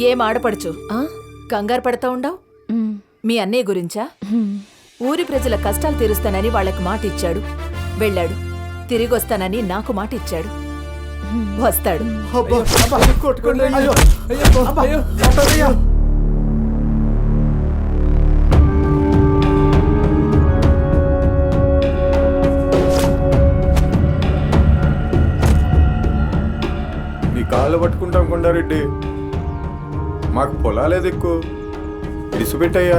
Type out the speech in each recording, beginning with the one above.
ఏం ఆడపడుచు కంగారు పడతా ఉండవు. మీ అన్నయ్య గురించా? ఊరి ప్రజల కష్టాలు తీరుస్తానని వాళ్ళకి మాట ఇచ్చాడు, వెళ్ళాడు. తిరిగొస్తానని నాకు మాట ఇచ్చాడు, వస్తాడు. నీ కాళ్ళు పట్టుకుంటాం కొండారెడ్డి, మాకు పొలాలే దిక్కు, ఇడిసిపెట్టయ్యా.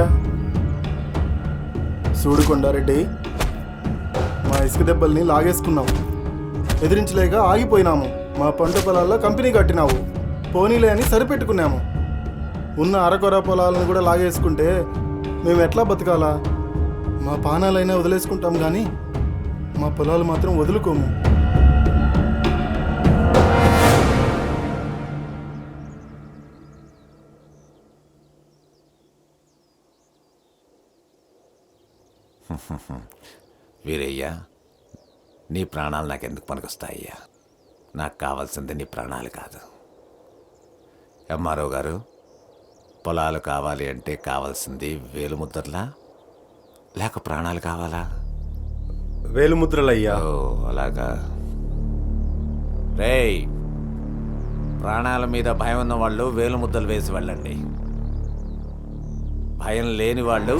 చూడు కొండారెడ్డి, మా ఇసుక దెబ్బల్ని లాగేసుకున్నాము, ఎదిరించలేక ఆగిపోయినాము. మా పంట పొలాల్లో కంపెనీ కట్టినావు, పోనీలే అని సరిపెట్టుకున్నాము. ఉన్న అరకొర పొలాలను కూడా లాగేసుకుంటే మేము ఎట్లా బతకాలా? మా పానాలైనా వదిలేసుకుంటాం కానీ మా పొలాలు మాత్రం వదులుకోము. వీరయ్య, నీ ప్రాణాలు నాకెందుకు పనికొస్తాయ్యా? నాకు కావాల్సింది నీ ప్రాణాలు కాదు. ఎంఆర్ఓ గారు, పొలాలు కావాలి అంటే కావాల్సింది వేలుముద్రలా లేక ప్రాణాలు కావాలా? వేలుముద్రలయ్యా. ఓ అలాగా. రేయ్, ప్రాణాల మీద భయం ఉన్న వాళ్ళు వేలుముద్రలు వేసి వెళ్ళండి. భయం లేని వాళ్ళు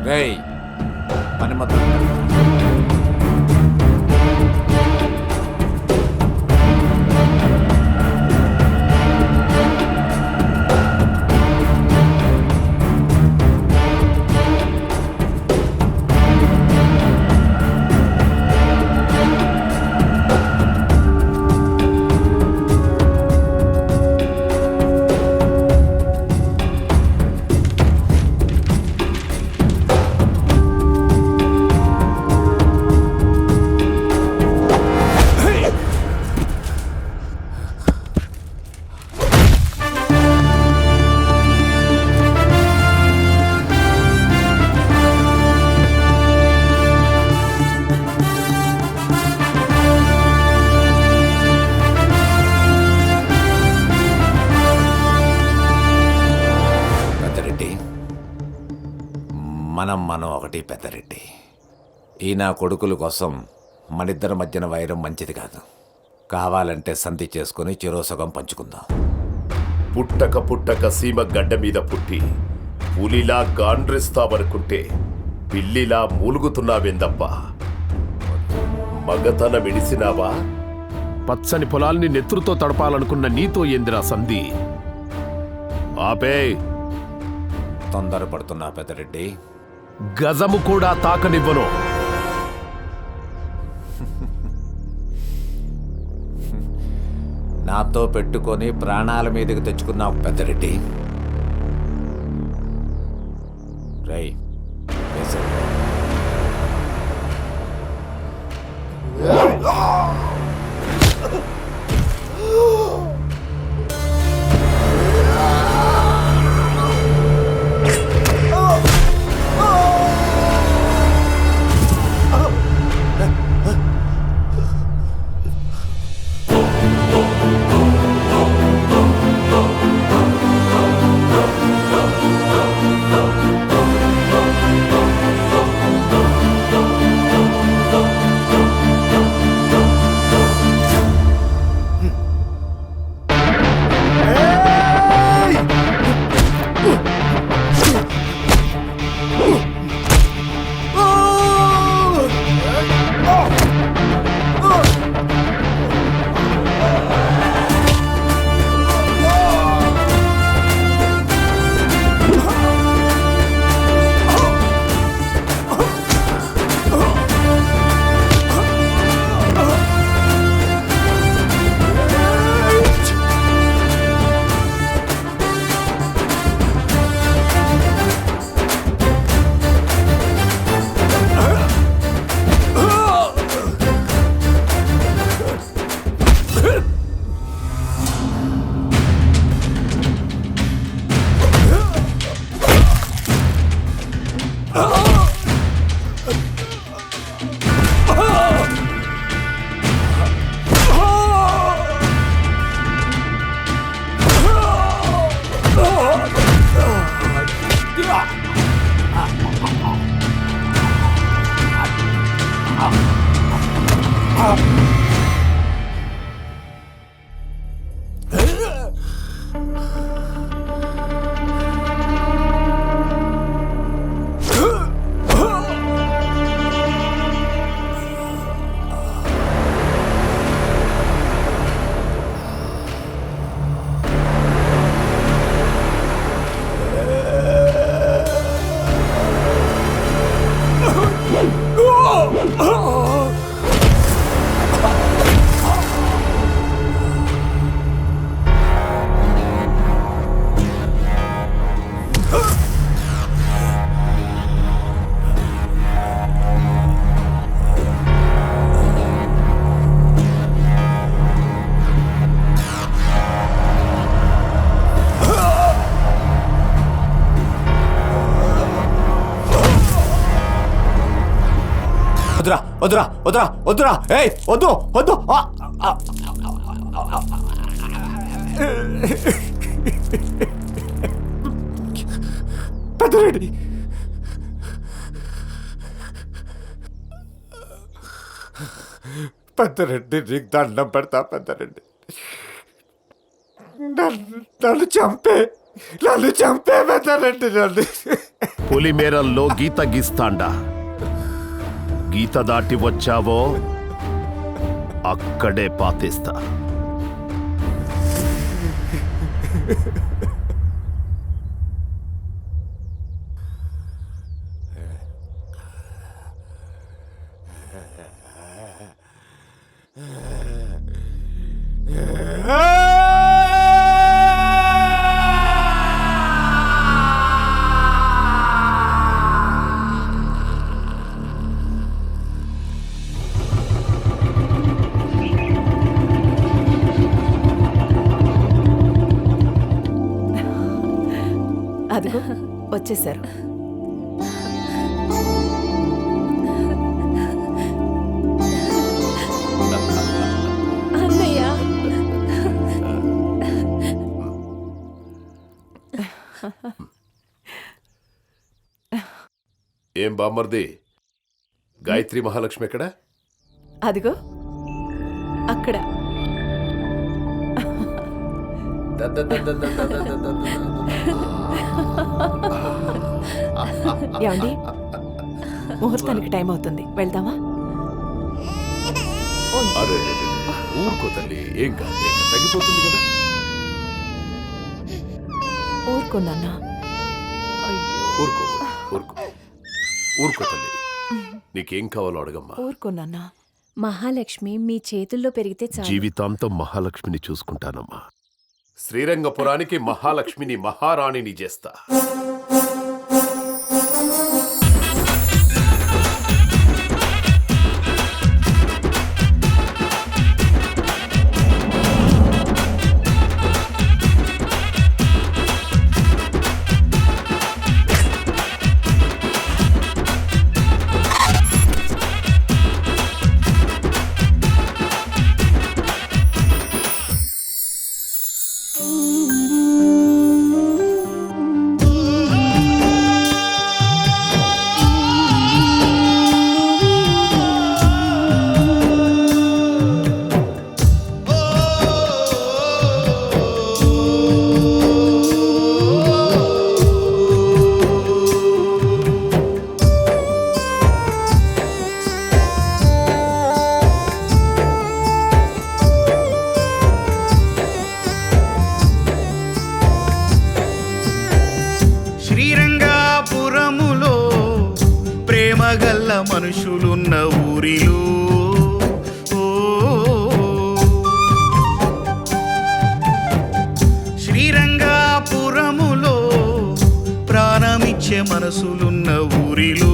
రేయ్, పని మొత్తం మనం ఒకటి పెద్దరెడ్డి. ఈ నా కొడుకుల కోసం మనిద్దరి మధ్యన వైరం మంచిది కాదు. కావాలంటే సంధి చేసుకుని చిరోసగం పంచుకుందాం. పుట్టక పుట్టక సీమ గడ్డ మీద పుట్టి పులిలా గాండ్రిస్తావనుకుంటే పిల్లిలా మూలుగుతున్నావేందప్ప? మగతన విడిసినావా? పచ్చని పొలాల్ని నెత్తురుతో తడపాలనుకున్న నీతో ఏందిరా సంధి? ఆపే. తొందరపడుతున్నా పెద్దరెడ్డి. గజము కూడా తాకనివ్వను. నాతో పెట్టుకొని ప్రాణాల మీదకి తెచ్చుకున్నావు పెద్దరెడ్డి. రై వద్దురా వద్దురా వద్దురా ఏయ్ వద్దు వద్దు పెద్దరెడ్డి పెద్దరెడ్డి నీకు దండం పెడతా పెద్దరెడ్డి నన్ను చంపే పెద్దరెడ్డి నన్ను పులిమేరల్లో గీత గీస్తాండా గీత దాటి వచ్చావో అక్కడే పాతేస్తా. అదిగో వచ్చేసారు. అన్నయ్య ఏం బామ్మర్ది, గాయత్రి మహాలక్ష్మి ఎక్కడ? అదిగో అక్కడ. ఏమండి, ముహూర్తానికి టైం అవుతుంది, వెళ్దామా? అరే ఊరుకో తల్లి, ఏం కాదు, తగ్గిపోతుంది కదా. ఊరుకున్నా. ఊరుకో ఊరుకో ఊరుకో తల్లి, నీకేం కావాలో అడగమ్మా. ఊరుకున్నా. మహాలక్ష్మి మీ చేతుల్లో పెరిగితే చాలు. జీవితాంతం మహాలక్ష్మిని చూసుకుంటానమ్మా. శ్రీరంగపురానికి మహాలక్ష్మిని మహారాణిని చేస్తా. శ్రీరంగపురములో ప్రేమగల్ల మనుషులున్న ఊరిలో శ్రీరంగపురములో ప్రాణమిచ్చే మనసులున్న ఊరిలో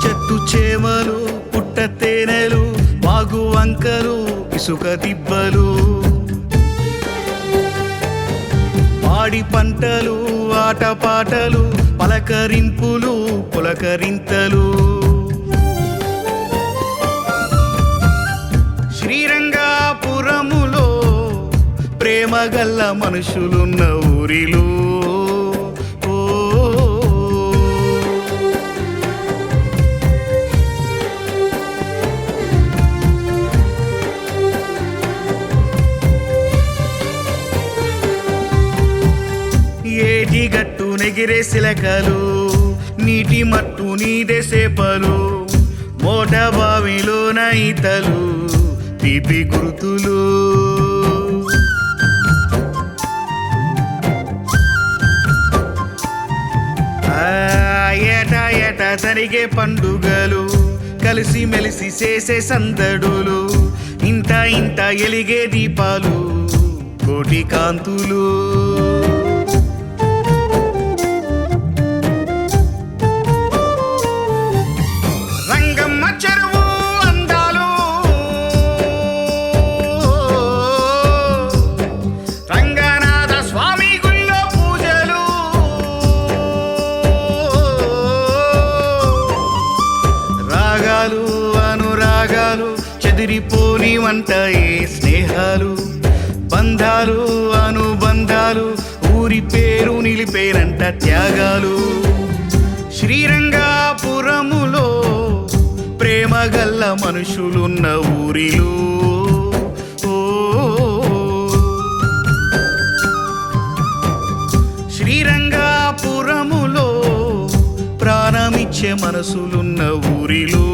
చెట్టు చేమలు పుట్ట తేనెలు వాగు వంకలు ఇసుక దిబ్బలు పాడి పంటలు ఆటపాటలు పలకరింపులు పులకరింతలు శ్రీరంగపురములో ప్రేమగల్ల మనుషులున్న ఊరిలో ఏటి గట్టు నెగిరే శిలకలు నీటి మట్టు నీదే సేపలు మోట బావిలోన ఈతలు తీపి గుర్తులు ఏటా ఏటా జరిగే పండుగలు కలిసి మెలిసి చేసే సందడులు ఇంత ఇంత ఎలిగే దీపాలు కోటి కాంతులు లేవంట ఏ స్నేహాలు, బంధాలు అనుబంధాలు, ఊరి పేరు నిలిపేనంట త్యాగాలు. శ్రీరంగాపురములో ప్రేమ గల్ల మనుషులున్న ఊరిలో శ్రీరంగాపురములో ప్రాణమిచ్చే మనసులున్న ఊరిలో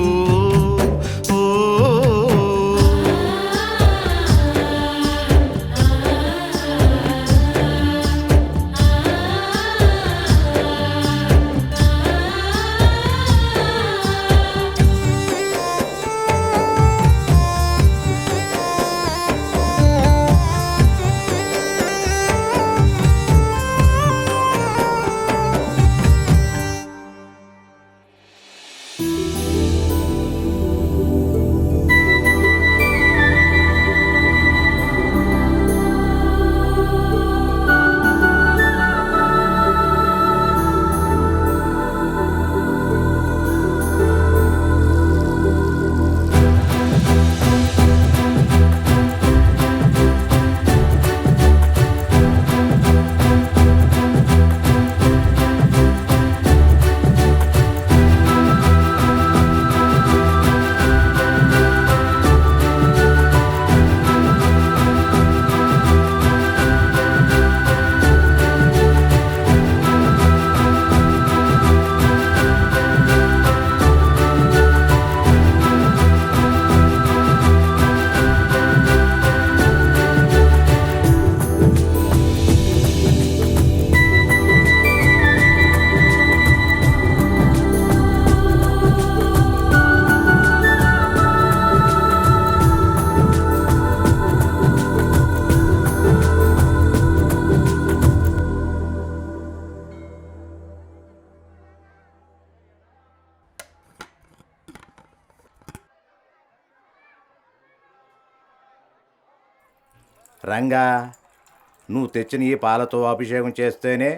రంగా, నువ్వు తెచ్చిన ఈ పాలతో అభిషేకం చేస్తేనే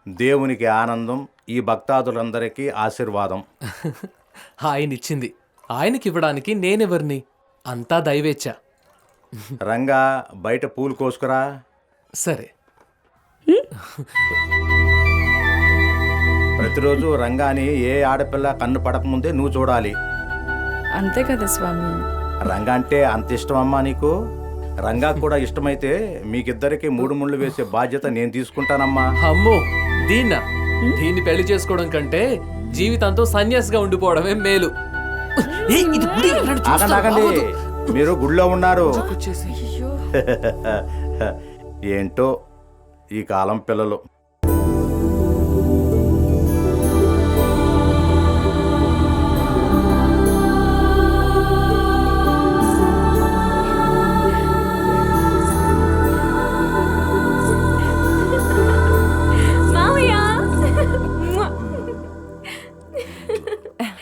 దేవునికి ఆనందం, ఈ భక్తాదులందరికీ ఆశీర్వాదం. ఆయన ఇచ్చింది ఆయనకి ఇవ్వడానికి నేనెవరిని? అంతా దైవేచ్ఛ. రంగా, బయట పూలు కోసుకురా. సరే. ప్రతిరోజు రంగాని ఏ ఆడపిల్ల కన్ను పడకముందే నువ్వు చూడాలి. అంతే కదా స్వామి. రంగా అంటే అంత ఇష్టమమ్మా నీకు? రంగా కూడా ఇష్టమైతే మీకిద్దరికి 3 ముళ్ళు వేసే బాధ్యత నేను తీసుకుంటానమ్మా. అమ్మో, దీన్ని పెళ్లి చేసుకోవడం కంటే జీవితంతో సన్యాసిగా ఉండిపోవడమే మేలు. ఆగండి ఆగండి, మీరు గుళ్ళో ఉన్నారు. ఏంటో ఈ కాలం పిల్లలు.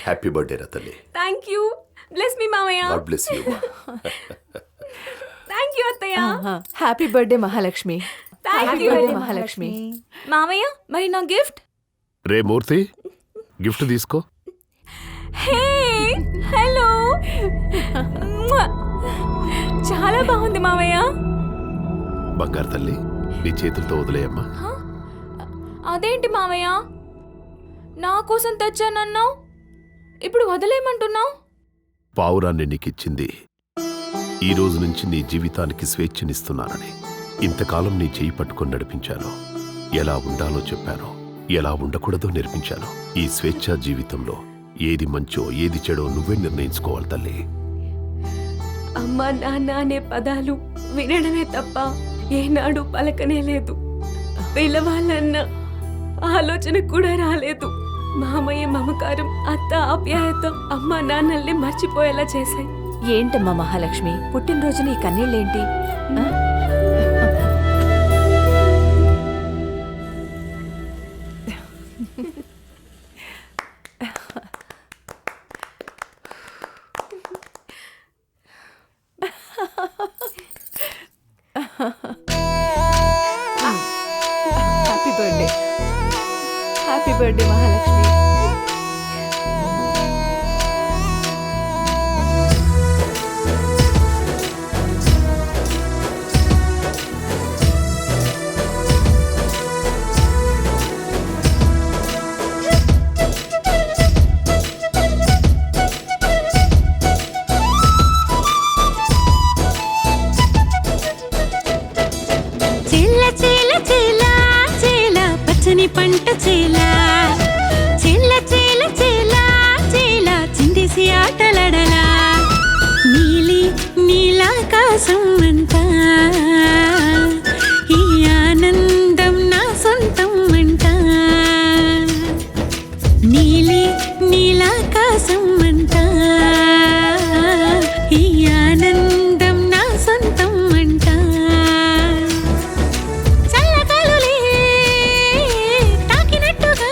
హ్యాపీ బర్త్డే రా తల్లి. Thank you. బ్లెస్ మీ మామయ్య. God bless you. Thank you అత్తయ్య. Happy birthday Mahalakshmi. Thank you Mahalakshmi. మామయ్య, మరి నా గిఫ్ట్? రే మూర్తి, గిఫ్ట్ తీసుకో. Hey, hello. చాలా బాగుంది మామయ్య. బంగారు తల్లి, నీ చేతులతో వదిలేయమ్మా. అదేంటి మామయ్య, నా కోసం తెచ్చానన్నావు, ఇప్పుడు వదిలేయమంటున్నావు? పావురాన్ని నీకిచ్చింది ఈ రోజు నుంచి నీ జీవితానికి స్వేచ్ఛనిస్తున్నానని. ఇంతకాలం నీ చేయి పట్టుకొని నడిపించాను. ఎలా ఉండాలో చెప్పాను, ఎలా ఉండకూడదో నేర్పించాను. ఈ స్వేచ్ఛా జీవితంలో ఏది మంచో ఏది చెడో నువ్వే నిర్ణయించుకోవాలి తల్లి. అమ్మా నాన్న అనే పదాలు వినడమే తప్ప ఏనాడు పలకనే లేదు. పిల్లవాళ్ళన్న ఆలోచన కూడా రాలేదు. మామయ్య మమకారం, అత్త ఆప్యాయత అమ్మా నాన్నల్ని మర్చిపోయేలా చేశాయి. ఏంటమ్మా మహాలక్ష్మి, పుట్టినరోజున ఈ కన్నీళ్ళేంటి? Happy birthday, happy birthday Mahalakshmi. చేల చేల చేల చేల పచ్చని పంట చేల చేల చేల చేల చేల చిందేసి ఆటలాడలా నీలి నీలాకాశం అంతా ఈ ఆనందం నా సొంతం అంట నీలి నీలాకాశం అంతా ఈ ఆనందం నా సొంతం అంట చల్లగాలులే తాకినట్టుగా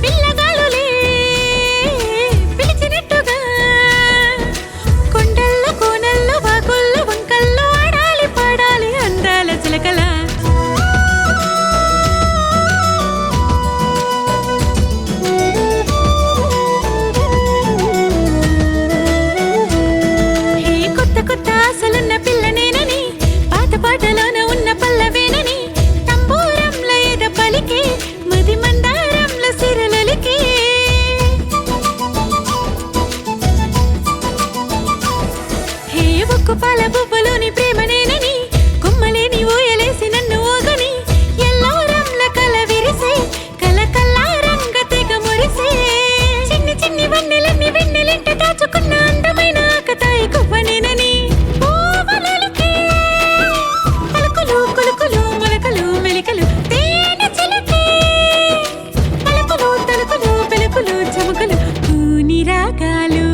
పిల్లగాలులే పిలిచినట్టుగా కొండల్లో కోనల్లో వాగుల్లో వంకల్లో ఆడాలి పాడాలి అందాల చిలకల హే కొత్త కొత్త ఆశలున్న పిల్లనేనని పాత పాటలోన ఉన్న పల్లవేనని తంబూరంలో ఎద పలికి మది మందారంలో సిరలలికి హే ఒక్కు పాల బువ్వలోని ప్రేమనేనని కొమ్మలేని ఊయలేసి నన్ను ఓగని ఎల్లోరంల కల విరిసే కల కల్లారంగ తెగ మురిసే చిన్ని చిన్ని వన్నెలన్నీ వెన్నెలింట దాచుకున్న అందమైన ఆకతాయి కువ్వనేనని పూవలలికి పలుకులు కులుకులు మొలకలు మెలికలు తేనె చిలకే పలుకులు తలుకులు పెలుకులు చముకలు కూని రాగాలు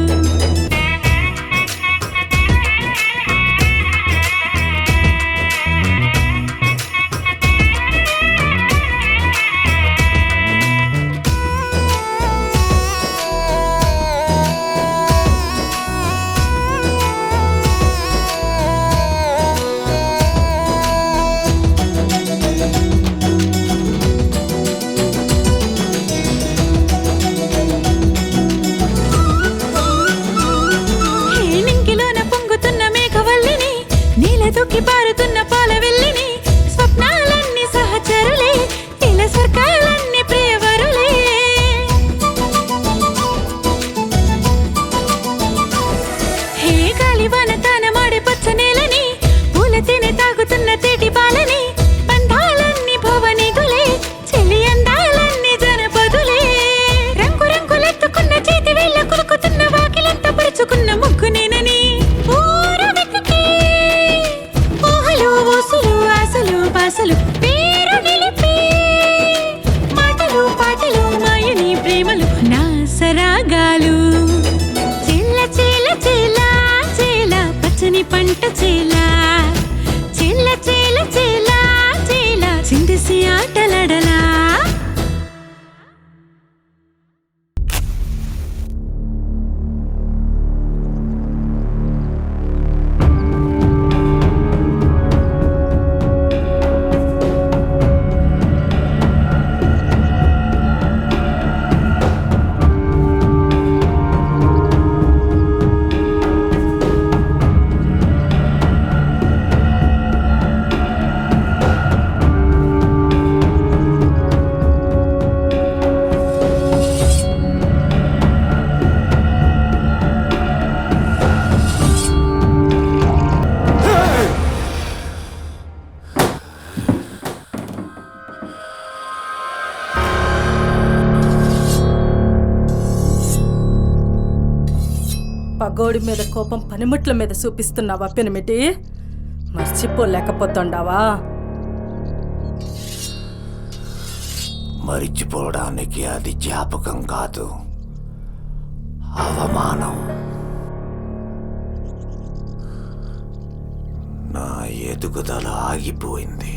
నింగిలోన పొంగుతున్న మేఘవల్లిని నీల దూకి పారుతున్న పాల వెల్లిని స్వప్నాలన్నీ సహచరులే ఇల స్వర్గాలన్నీ ప్రియవరులే హే గాలివాన తానమాడే పచ్చ నేలని పూల తేనె తాగుతున్న తేటి పాలని బంధాలన్నీ భవనిగులే చెలి అందాలన్నీ జనపదులే రంగు రంగులెత్తుకున్న చేతి వేళ్ళ కులుకుతున్న వాకిలంతా పరుచుకున్న ముగ్గునేనని ఊరు వెతికి ఊహలు ఊసులు ఆశలు బాసలు పేరు నిలిపి మాటలు పాటలు మాయని ప్రేమలు నా సరాగాలు చేల చేల చేల చేల పచ్చని పంట చేల చేల చేల చేల చేల చిందేసి ఆటలాడలా పగోడి మీద కోపం పనిముట్ల మీద చూపిస్తున్నావా పెనిమిటి? మర్చిపోలేకపోతుండావా? మరిచిపోవడానికి అది జ్ఞాపకం కాదు, అవమానం. నా ఎదుగుదల ఆగిపోయింది,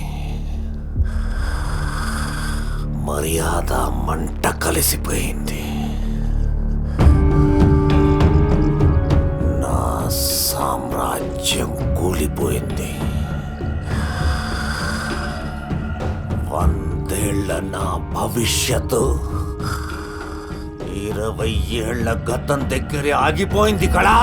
మర్యాద మంట కలిసిపోయింది, నా సామ్రాజ్యం కూలిపోయింది. 100 ఏళ్ల నా భవిష్యత్తు 20 ఏళ్ల గతం దగ్గరే ఆగిపోయింది కళా.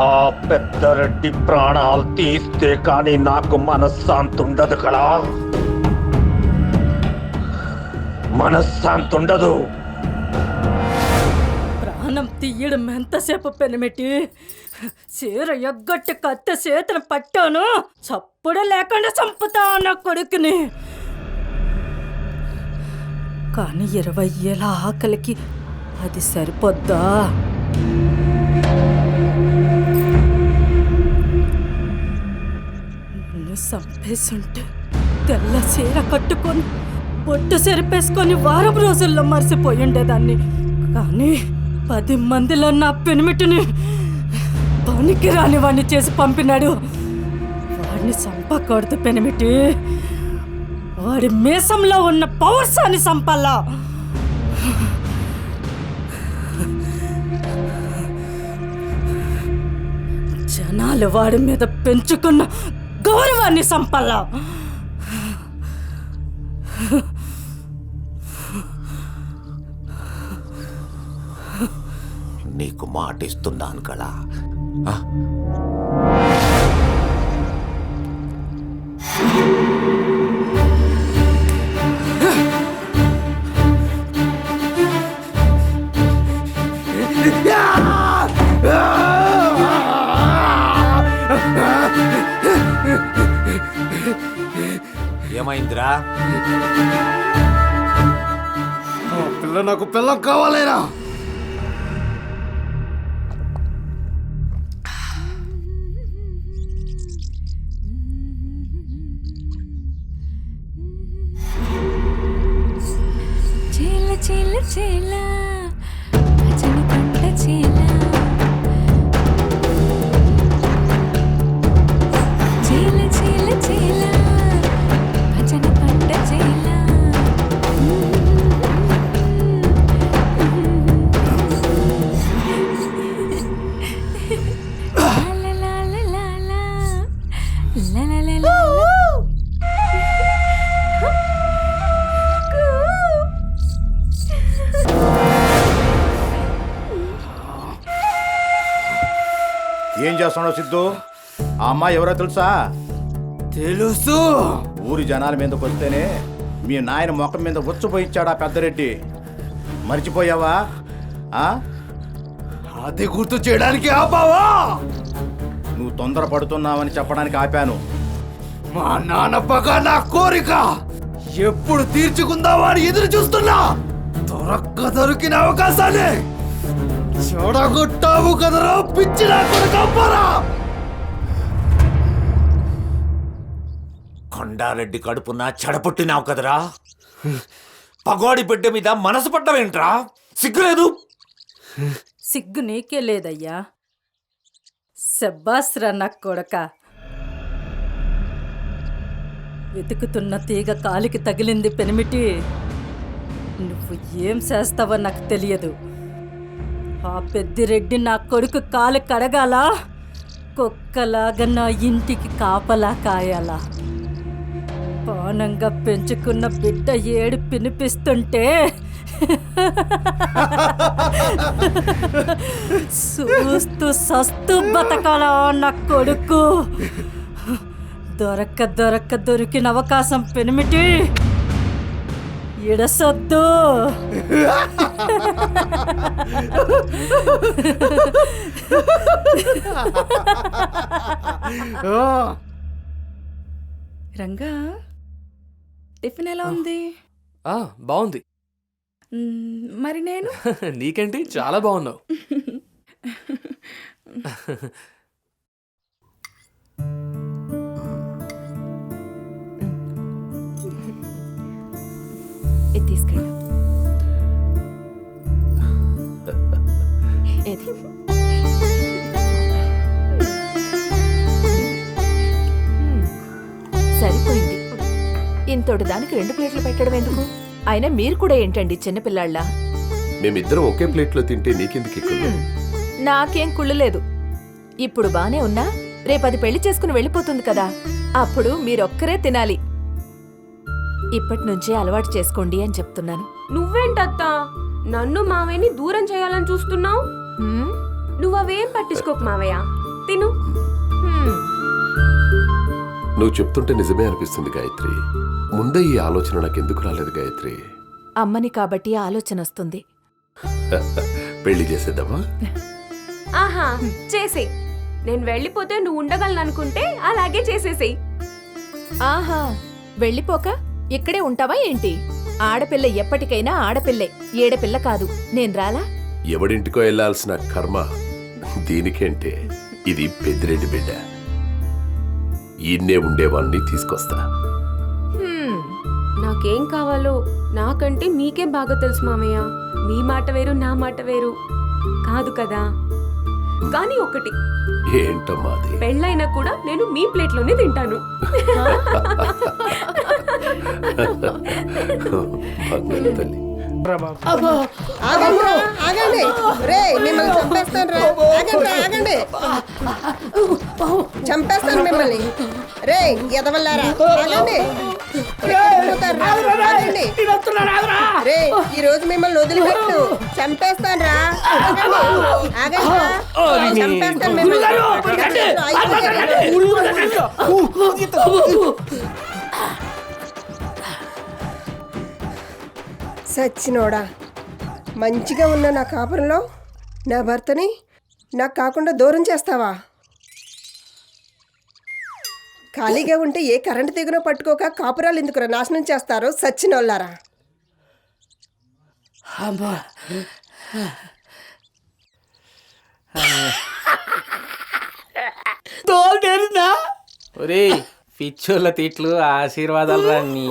ఆ పెద్దరెడ్డి ప్రాణాలు తీస్తే కానీ నాకు మనశ్శాంతుండదు కళా, మనశ్శాంతుండదు. తీయడం ఎంతసేపు పెనమెట్టి చీర ఎగ్గొట్టి కత్తి చేతిని పట్టాను చప్పుడు లేకుండా చంపుతా నా కొడుకుని. కానీ 20 ఏళ్ళ ఆకలికి అది సరిపోద్దా? నిన్ను చంపేసుంటే తెల్ల చీర కట్టుకొని బొట్టు చెరిపేసుకొని వారం రోజుల్లో మర్చిపోయి ఉండేదాన్ని. కానీ 10 మందిలో నా పెనిమిటిని పనికి రాని వాడిని చేసి పంపినాడు. వాడిని చంపకూడదు పెనిమిటి, వాడి మీసంలో ఉన్న పౌరుషాన్ని చంపాలా. జనాలు వాడి మీద పెంచుకున్న గౌరవాన్ని చంపాలా. నీకు మాట ఇస్తున్నాను కదా. ఏమైందిరా? పిల్ల నాకు పిల్లం కావాలేనా? చీల చీల చీల పచ్చని పంట చీల చీల చీల చీల పచ్చని పంట చీల లా లా లా లా లా లా లా లా లా. ఏం చేస్తున్నావు సిద్ధు? ఆ అమ్మాయి ఎవరో తెలుసా? తెలుసు. ఊరి జనాల మీదకి వస్తేనే మీ నాయన ముఖం మీద ఉచ్చపోయిచ్చాడా పెద్దరెడ్డి, మర్చిపోయావా? అది గుర్తు చేయడానికి ఆపావా? నువ్వు తొందరపడుతున్నావని చెప్పడానికి ఆపాను. మా నాన్న పగ నా కోరిక ఎప్పుడు తీర్చుకుందావా అని ఎదురు చూస్తున్నా. దొరికిన అవకాశాన్ని చెడగొట్టావు కదరా పిచ్చి నా కొడుకంపారా. కొండారెడ్డి కడుపున చెడపుట్టినావు కదరా. పగోడి బిడ్డ మీద మనసు పడ్డవేంట్రా? సిగ్గులేదు? సిగ్గు నీకే లేదయ్యా. శబ్బాస్రా నా కొడక. వెతుకుతున్న తీగ కాలికి తగిలింది పెనిమిటి. నువ్వు ఏం చేస్తావో నాకు తెలియదు. ఆ పెద్దిరెడ్డి నా కొడుకు కాలు కడగాల, కుక్కలాగా నా ఇంటికి కాపలా కాయాలా. పానంగా పెంచుకున్న బిడ్డ ఏడు పినిపిస్తుంటే చూస్తూ సస్తూ బతకాలా నా కొడుకు. దొరికిన అవకాశం పెనిమిటి ఇడసొద్దు. రంగా, టిఫిన్ ఎలా ఉంది? బాగుంది. మరి నేను నీకేంటి, చాలా బాగున్నావు. ఇది తీసుకెళ్ళు. ఏది? సరిపోయింది. ఇంతటి దానికి 2 ప్లేట్లు పెట్టడం ఎందుకు? అయినా మీరు కూడా ఏంటండి చిన్నపిల్లాళ్ళ? మేమిద్దరం ఒకే ప్లేట్లో తింటే నీకెందుకు ఎక్కువ? నాకేం కుళ్ళలేదు. ఇప్పుడు బానే ఉన్నా రేపు అది పెళ్లి చేసుకుని వెళ్ళిపోతుంది కదా, అప్పుడు మీరొక్కరే తినాలి. ఇప్పటి నుంచే అలవాటు చేసుకోండి అని చెప్తున్నాను. నువ్వేంటత్తా నన్ను మావయ్యని దూరం చేయాలని చూస్తున్నావు? నువ్వవేం పట్టించుకోకు మావయ్య, తిను. నువ్వు చెప్తుంటే నిజమే అనిపిస్తుంది గాయత్రి. ముందే ఈ ఆలోచన నాకెందుకు రాలేదు గాయత్రి? అమ్మని కాబట్టి ఆలోచన వస్తుంది. పెళ్లి చేసేద్దామా? ఆహా చేసే. నేను వెళ్ళిపోతే నువ్వు ఉండగలను అనుకుంటే అలాగే చేసేసేయ్. ఆహా వెళ్ళిపోక ఇక్కడే ఉంటావా ఏంటి? ఆడపిల్ల ఎప్పటికైనా ఆడపిల్లే, ఏడపిల్ల కాదు. నేను రాలా? ఎవడింటికో వెళ్లాల్సిన కర్మ దీనికేంటే? ఇది పెద్దిరెడ్డి బిడ్డ. ఈయన్నే ఉండే వాళ్ళని తీసుకొస్తా. నాకేం కావాలో నాకంటే మీకేం బాగా తెలుసు మామయ్య. మీ మాట వేరు, నా మాట వేరు కాదు కదా. కానీ ఒకటి, ఏంటమ్మా అది? పెళ్ళైనా కూడా నేను మీ ప్లేట్లోనే తింటాను. బంగారు తల్లి. ఆగండి రే, మిమ్మల్ని చంపేస్తాను రా. ఆగండి చంపేస్తాను మిమ్మల్ని రే ఎదవల్లారా. ఆగండి రే, ఈ రోజు మిమ్మల్ని వదిలిపెట్టు, చంపేస్తాను రా. ఆగండి చంపేస్తాను మిమ్మల్ని. సచ్చినోడా, మంచిగా ఉన్న నా కాపురంలో నా భర్తని నాకు కాకుండా దూరం చేస్తావా? ఖాళీగా ఉంటే ఏ కరెంటు తెగునో పట్టుకోక కాపురాలు ఎందుకురా నాశనం చేస్తారో సచ్చినోళ్ళారా. ఒరే పిచ్చోళ్ళ తిట్లు ఆశీర్వాదాలు రా నీ.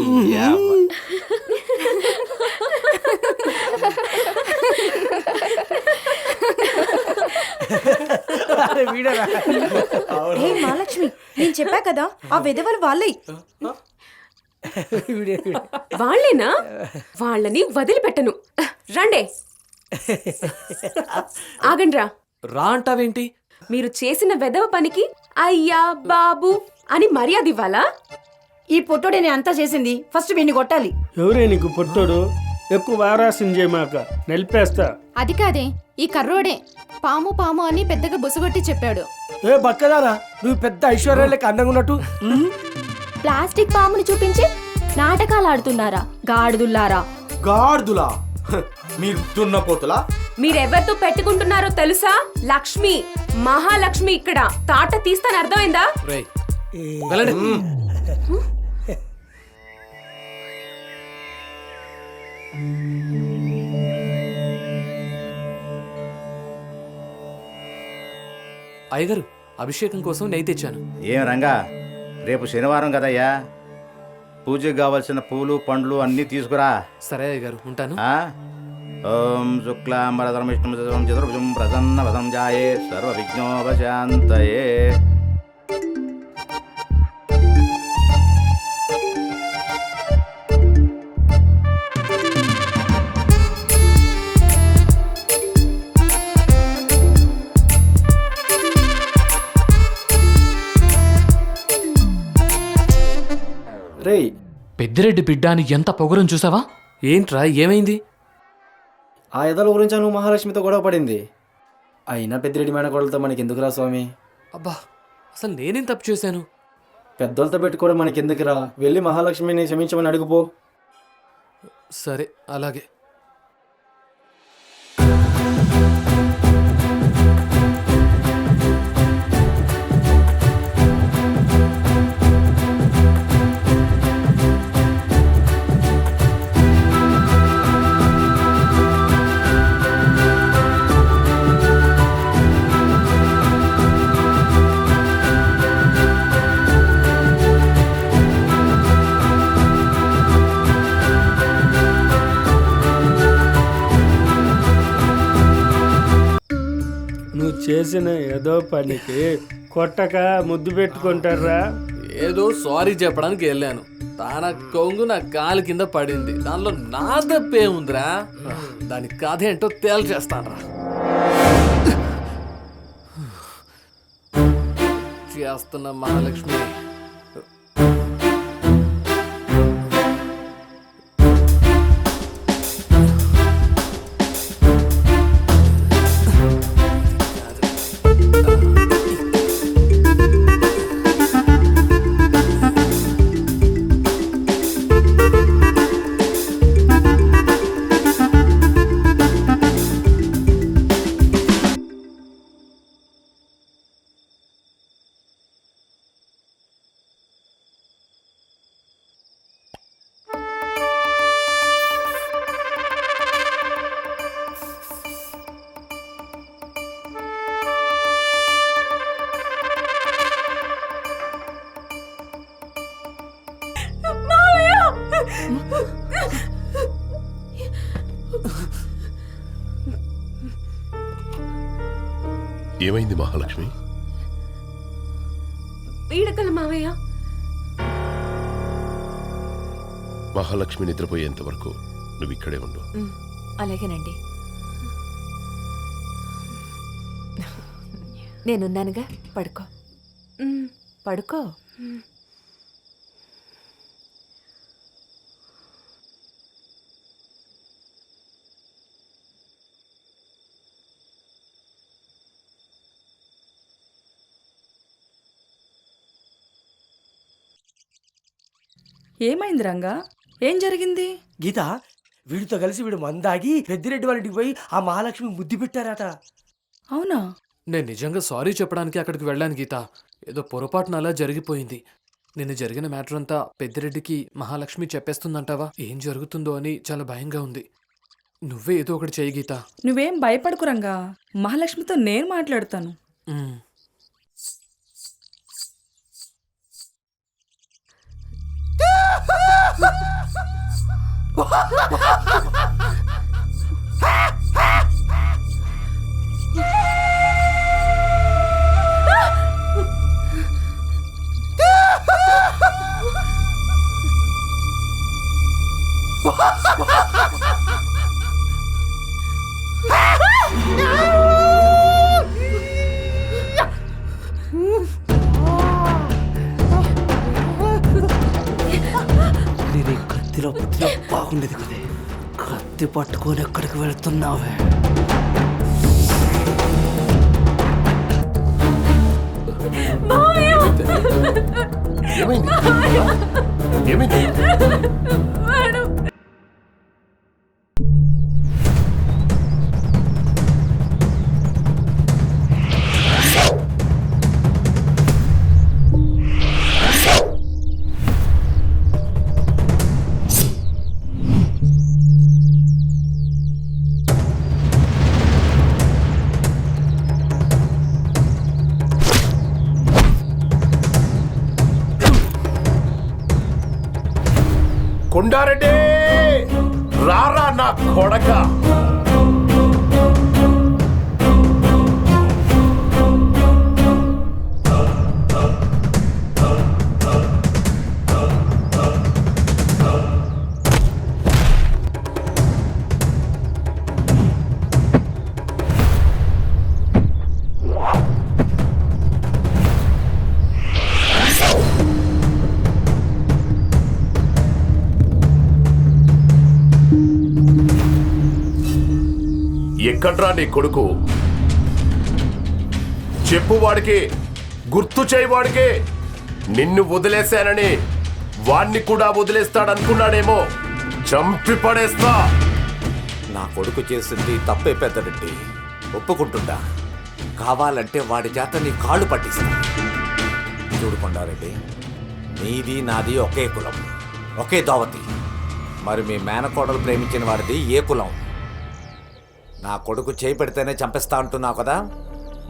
మహాలక్ష్మి, నేను చెప్పా కదా ఆ విధవలు వాళ్ళే. వాళ్ళేనా? వాళ్ళని వదిలిపెట్టను. రండే. ఆగండ్రా. రా అంటావేంటి? మీరు చేసిన వెధవ పనికి అయ్యా బాబు అని మర్యాద ఇవ్వాలా? ఈ పొట్టోడేనే అంతా చేసింది, ఫస్ట్ వీడిని కొట్టాలి. ఎవరే నీకు పొట్టోడు? ఎక్కువ వారాసం చేయమాక, నిలిపేస్తా. అది కాదే, ఈ కర్రోడే పాము పాము అని పెద్దగా బుసగొట్టి చెప్పాడు. ఏ బక్కదారా, నువ్వు పెద్ద ఐశ్వర్యాలకి అందంగా ఉన్నట్టు ప్లాస్టిక్ పాముని చూపించి నాటకాలు ఆడుతున్నారా గాడిదుల్లారా. గాడిదులా? మీరు దున్నపోతులా? మీరెవరితో పెట్టుకుంటున్నారో తెలుసా? లక్ష్మి, మహాలక్ష్మి ఇక్కడ తాట తీస్తాను, అర్థమైందా? రేయ్, వెళ్ళండి. అయ్యగారు, అభిషేకం కోసం నెయ్యి తెచ్చాను. ఏం రంగా, రేపు శనివారం కదయ్యా, పూజకు కావలసిన పూలు పండ్లు అన్నీ తీసుకురా. సరే అయ్యగారు, ఉంటాను. ఓం శుక్లాంబరధరం విష్ణుం శశివర్ణం చతుర్భుజం ప్రసన్నవదనం ధ్యాయే సర్వ విఘ్నోపశాంతయే. రేయ్, పెద్దిరెడ్డి బిడ్డ అని ఎంత పొగరం చూసావా? ఏంట్రా, ఏమైంది? ఆ ఎదల గురించి నువ్వు మహాలక్ష్మితో గొడవ పడింది. అయినా పెద్దిరెడ్డి మేనకోడలతో మనకి ఎందుకురా స్వామి? అబ్బా, అసలు నేనేం తప్పు చేశాను? పెద్దోళ్ళతో పెట్టుకోవడం మనకి ఎందుకురా? వెళ్ళి మహాలక్ష్మిని క్షమించమని అడుగుపో. సరే, అలాగే. నువ్వు చేసిన ఏదో పనికి కొట్టక ముద్దు పెట్టుకుంటారా? ఏదో సారీ చెప్పడానికి వెళ్ళాను, తన కొంగు నా కాలు కింద పడింది. దానిలో నా తప్పే ఉందిరా. దాని కథ ఏంటో తేల్చేస్తానరా. చేస్తున్న మహాలక్ష్మి. ఏమైంది మహాలక్ష్మి? పీడకల మావయ్య. మహాలక్ష్మి నిద్రపోయేంత వరకు నువ్వు ఇక్కడే ఉండు. అలాగేనండి. నేనున్నానుగా, పడుకో పడుకో. ఏమైంది రంగా? ఏం జరిగింది? గీత, వీడితో కలిసి వీడు మందాగి పెద్దిరెడ్డి వాళ్ళ ఇంటికి పోయి ఆ మహాలక్ష్మి ముద్దు పెట్టారట. అవునా? నేను నిజంగా సారీ చెప్పడానికి అక్కడికి వెళ్ళాను గీత. ఏదో పొరపాటున అలా జరిగిపోయింది. నిన్న జరిగిన మ్యాటర్ అంతా పెద్దిరెడ్డికి మహాలక్ష్మి చెప్పేస్తుందంటావా? ఏం జరుగుతుందో అని చాలా భయంగా ఉంది. నువ్వే ఏదో ఒకటి చెయ్యి గీత. నువ్వేం భయపడకు రంగా, మహాలక్ష్మితో నేను మాట్లాడతాను. నేను కత్తిలో పుట్టిన బాగుండేది కదే. కత్తి పట్టుకొని ఎక్కడికి వెళ్తున్నావే? ఏమైంది? ఏమైంది? కొండారెడ్డి, రారా నా కొడక. ఎక్కడ్రా నీ కొడుకు? చెప్పు వాడికి, గుర్తు చేయి వాడికి. నిన్ను వదిలేశానని వాణ్ణి కూడా వదిలేస్తాడనుకున్నాడేమో. చంపి పడేస్తా. నా కొడుకు చేసింది తప్పే పెద్దరెడ్డి, ఒప్పుకుంటుందా? కావాలంటే వాడి చేత నీ కాళ్ళు పట్టిస్తా. చూడు కొండారెడ్డి, నీది నాది ఒకే కులం, ఒకే దోవతి. మరి మీ మేనకోడలు ప్రేమించిన వాడిది ఏ కులం? నా కొడుకు చేయి పెడితేనే చంపేస్తా అంటున్నావు కదా,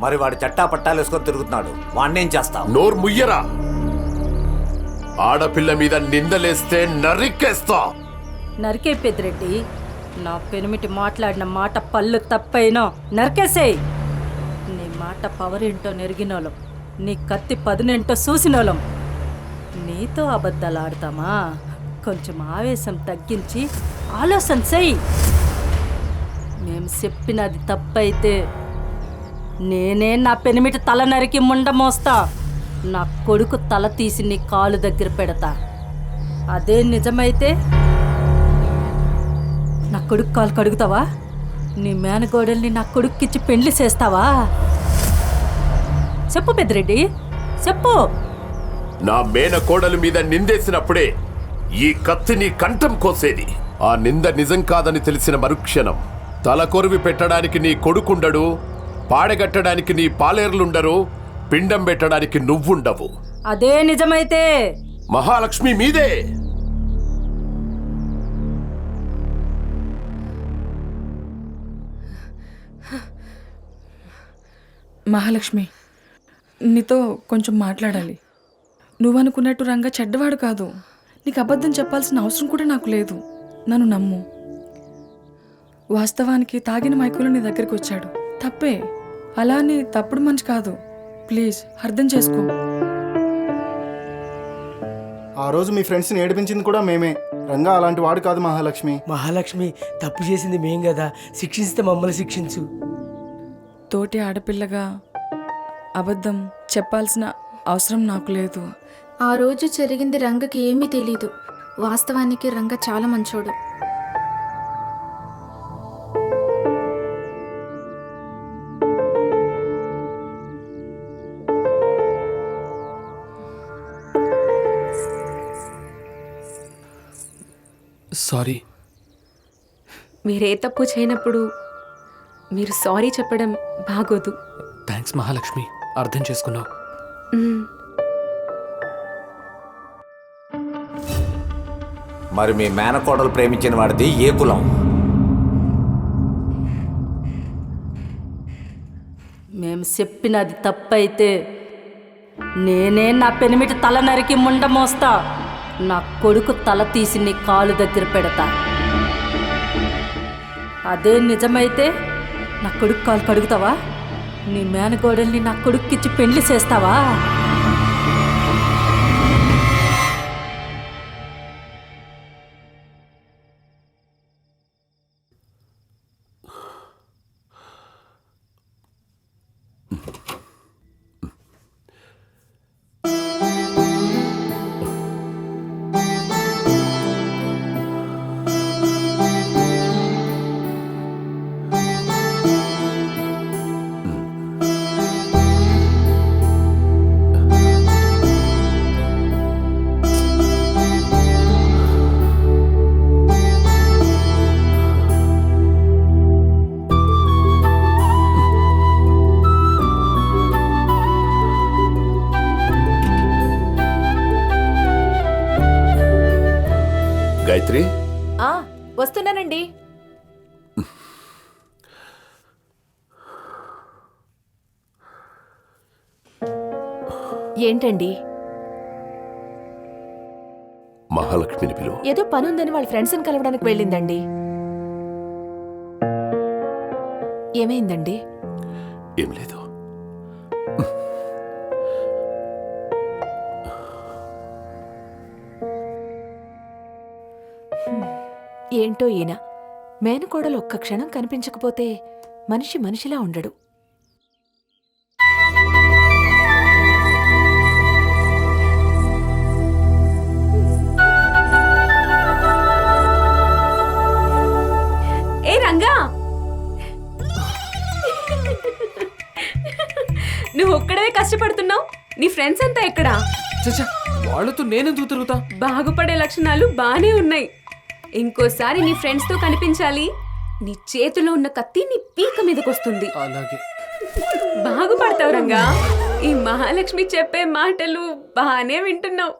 మరి వాడి చట్టా పట్టాలు వేసుకొని తిరుగుతున్నాడు. వాణ్ణేం చేస్తావు? నోరు ముయ్యరా. ఆడపిల్ల మీద నిందలేస్తే నరికేస్తా. నరికే పెద్దిరెడ్డి, నా పెనిమిటి మాట్లాడిన మాట పళ్ళు తప్పైనా నరికేసేయ్. నీ మాట పవరేంటో నెరిగినోళ్ళం, నీ కత్తి పదునేంటో చూసినోళ్ళం. నీతో అబద్ధాలు ఆడతామా? కొంచెం ఆవేశం తగ్గించి ఆలోచన చెయ్యి. మేము చెప్పినది తప్పైతే నేనే నా పెనిమిటి తల నరికి ముండ మోస్తా. నా కొడుకు తల తీసి నీ కాలు దగ్గర పెడతా. అదే నిజమైతే నా కొడుకు కాలు కడుగుతావా? నీ మేనగోడల్ని నా కొడుక్కిచ్చి పెండ్లి చేస్తావా? చెప్పు పెద్దిరెడ్డి, చెప్పు. నా మేనకోడలి మీద నిందేసినప్పుడే ఈ కత్తి నీ కంఠం కోసేది. ఆ నింద నిజం కాదని తెలిసిన మరుక్షణం తల కొరివి పెట్టడానికి నీ కొడుకుండడు, పాడగట్టడానికి నీ పాలేర్లుండరు, పిండం పెట్టడానికి నువ్వుండవు. అదే నిజమైతే మహాలక్ష్మి మీదే. మహాలక్ష్మి, నీతో కొంచెం మాట్లాడాలి. నువ్వనుకున్నట్టు రంగా చెడ్డవాడు కాదు. నీకు అబద్ధం చెప్పాల్సిన అవసరం కూడా నాకు లేదు. నన్ను నమ్ము. వాస్తవానికి తాగిన మైకులో నీ దగ్గరికి వచ్చాడు, తప్పే. అలా అని తప్పుడు మనిషి కాదు. ప్లీజ్ అర్థం చేసుకో. ఆ రోజు మీ ఫ్రెండ్స్ని ఏడిపించింది కూడా మేమే. రంగా అలాంటి వాడు కాదు మహాలక్ష్మి. మహాలక్ష్మి, తప్పు చేసింది మేం కదా, శిక్షిస్తే మమ్మల్ని శిక్షించు. తోటి ఆడపిల్లగా అబద్ధం చెప్పాల్సిన అవసరం నాకు లేదు. ఆ రోజు జరిగింది రంగకి ఏమీ తెలీదు. వాస్తవానికి రంగ చాలా మంచోడు. సారీ. మీరే తప్పు చేయనప్పుడు మీరు సారీ చెప్పడం బాగోదు. థ్యాంక్స్ మహాలక్ష్మి, అర్థం చేసుకున్నావు. మరి మీ మేనకోడలు ప్రేమించిన వాడిది ఏ కులం? మేము చెప్పినది తప్పైతే నేనే నా పెనిమిటి తల నరికి ముండ మోస్తా. నా కొడుకు తల తీసి నీ కాలు దగ్గర పెడతా. అదే నిజమైతే నా కొడుకు కాలు కడుగుతావా? నీ మేనగోడల్ని నా కొడుక్కిచ్చి పెళ్లి చేస్తావా? గాయత్రి, వస్తున్నానండి. ఏంటండి? మహాలక్ష్మిని పిలువు. ఏదో పనుందని వాళ్ళ ఫ్రెండ్స్ని కలవడానికి వెళ్ళిందండి. ఏమైందండి? ఏం లేదు. ఏంటో ఈయన మేనకోడలు ఒక్క క్షణం కనిపించకపోతే మనిషి మనిషిలా ఉండడు. ఏ రంగా, నువ్వు ఒక్కడే కష్టపడుతున్నావు. నీ ఫ్రెండ్స్ అంతా ఎక్కడా? వాళ్ళతో నేనెందుకు తిరుగుతా? బాగుపడే లక్షణాలు బానే ఉన్నాయి. ఇంకోసారి నీ ఫ్రెండ్స్ తో కనిపించాలి. నీ చేతిలో ఉన్న కత్తి నీ పీక మీదకొస్తుంది. అలాగే. బాగుపడతావు రంగా. ఈ మహాలక్ష్మి చెప్పే మాటలు బానే వింటున్నావు.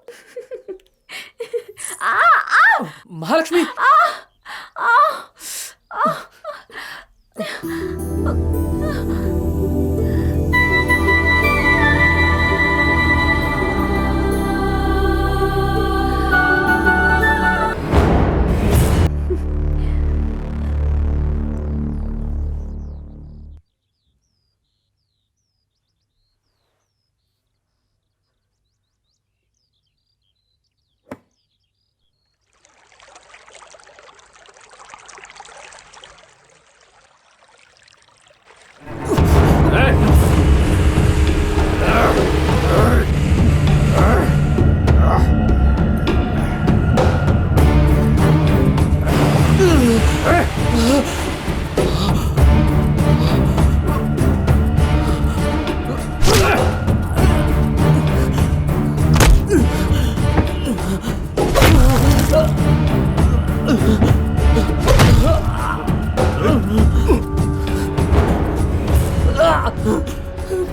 మహాలక్ష్మి,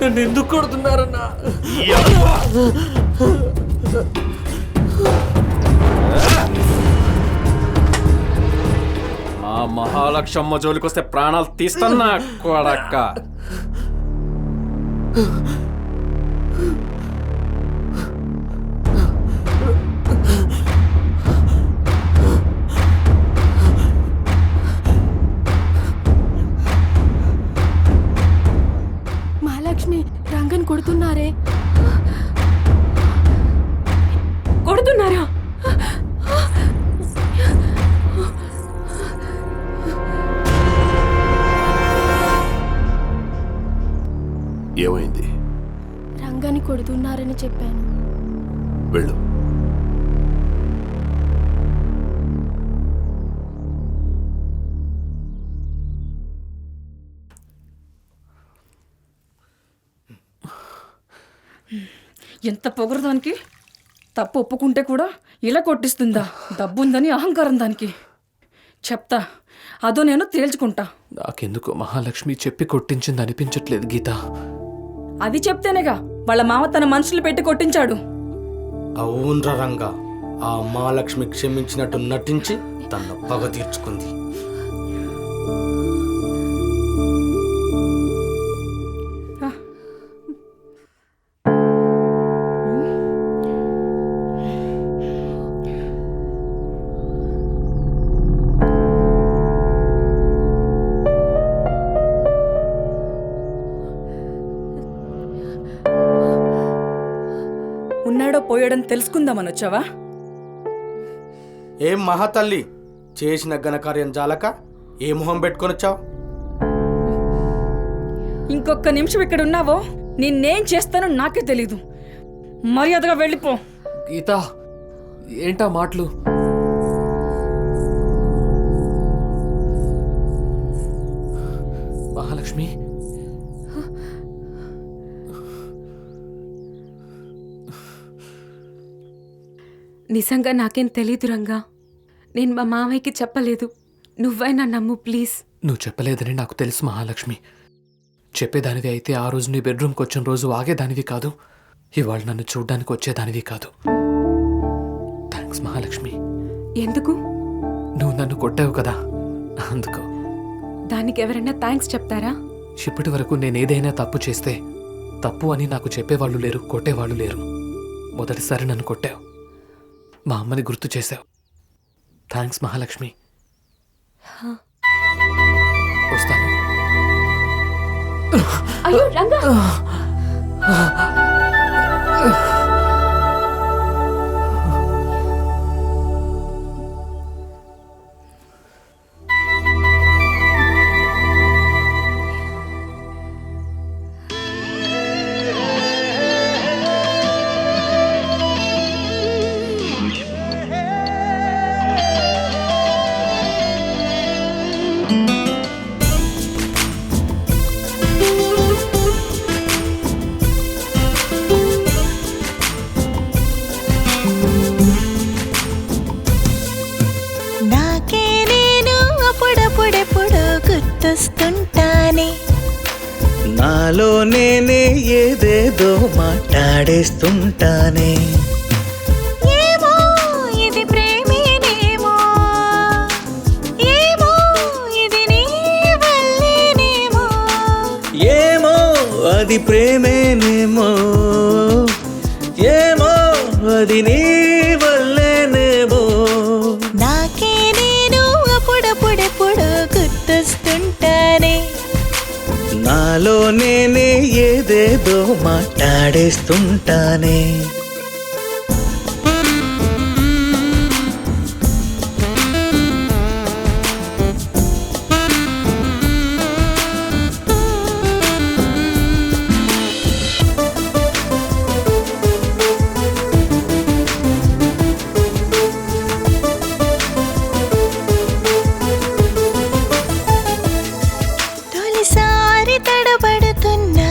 నన్ను ఎందుకు కొడుతున్నారన్నా? ఆ మహాలక్ష్మ జోలికొస్తే ప్రాణాలు తీస్తున్నా కొడక్క. కొడుతున్నారే. కొడుతున్నారా? ఏమైంది? రంగాన్ని కొడుతున్నారని చెప్పాను. వెళ్ళు. ఎంత పొగరు దానికి. తప్పు ఒప్పుకుంటే కూడా ఇలా కొట్టిస్తుందా? డబ్బుందని అహంకారం దానికి. చెప్తా, అదో నేను తేల్చుకుంటా. నాకెందుకో మహాలక్ష్మి చెప్పి కొట్టించింది అనిపించట్లేదు గీత. అది చెప్తేనేగా వాళ్ళ మామ తన మనుషులు పెట్టి కొట్టించాడు. అవునరా రంగా, ఆ మహాలక్ష్మి క్షమించినట్టు నటించి తన పగ తీర్చుకుంది. ఉన్నాడో పోయాడని తెలుసుకుందామని వచ్చావా? ఏం మహాతల్లి, చేసిన ఘనకార్యం జాలక ఏ మొహం పెట్టుకొని వచ్చావు? ఇంకొక నిమిషం ఇక్కడ ఉన్నావో నిన్నేం చేస్తానో నాకే తెలీదు. మర్యాదగా వెళ్ళిపో. గీత, ఏంటా మాటలు? మహాలక్ష్మి, నిజంగా నాకేం తెలీదు రంగా. నేను మా మామయ్యకి చెప్పలేదు. నువ్వైనా నమ్ము ప్లీజ్. నువ్వు చెప్పలేదని నాకు తెలుసు మహాలక్ష్మి. చెప్పేదానివి అయితే ఆ రోజు నీ బెడ్రూమ్కి వచ్చిన రోజు ఆగేదానివి కాదు. ఇవాళ నన్ను చూడ్డానికి వచ్చేదానివి కాదు. థ్యాంక్స్ మహాలక్ష్మి. ఎందుకు? నువ్వు నన్ను కొట్టావు కదా, అందుకు. దానికి ఎవరైనా థ్యాంక్స్ చెప్తారా? ఇప్పటి వరకు నేనేదైనా తప్పు చేస్తే తప్పు అని నాకు చెప్పేవాళ్ళు లేరు, కొట్టేవాళ్ళు లేరు. మొదటిసారి నన్ను కొట్టావు, మా అమ్మని గుర్తు చేశావు. థ్యాంక్స్ మహాలక్ష్మి. వస్తాను. అయ్యో రంగా! నాలో నేనే ఏదేదో మాట్లాడేస్తుంటానే. ఏమో ఇది ప్రేమేనేమో, ఏమో ఇది నీ వల్లేనేమో, ఏమో అది ప్రేమేనేమో, ఏమో అది నీ వల్లేనేమో. నాకే నేను అప్పుడప్పుడెప్పుడు గుర్తొస్తుంటానే. నాలో నేనే ఏదేదో మాట్లాడేస్తుంటానే. తొలిసారి తడబడుతున్నా,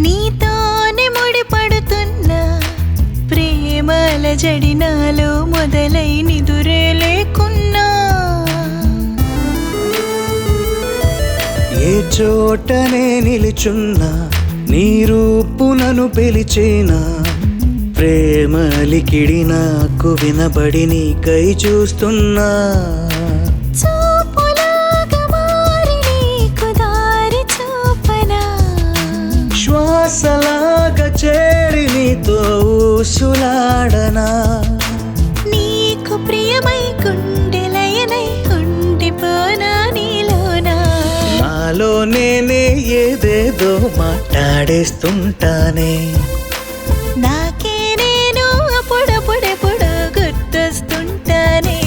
నీతోనే ముడిపడుతున్నా, ప్రేమల జడినాలో మొదలై నిదురే లేకున్నా. ఏ చోటనే నిలుచున్నా నీ రూపు నన్ను పిలిచేనా. ప్రేమలికిడి నాకు వినబడి నీకై చూస్తున్నా. చూపులాగా మారి నీకు దారి చూపనా, శ్వాసలాగా చేరి నీతో ఊసులాడనా. నీకు ప్రియమై గుండెలయనై ఉండిపోనా నీలోనా. నాలో నేనే ఏదేదో ఏదేదో మాట్లాడేస్తుంటానే. నాకే నేను అప్పుడప్పుడెప్పుడు గుర్తొస్తుంటానే.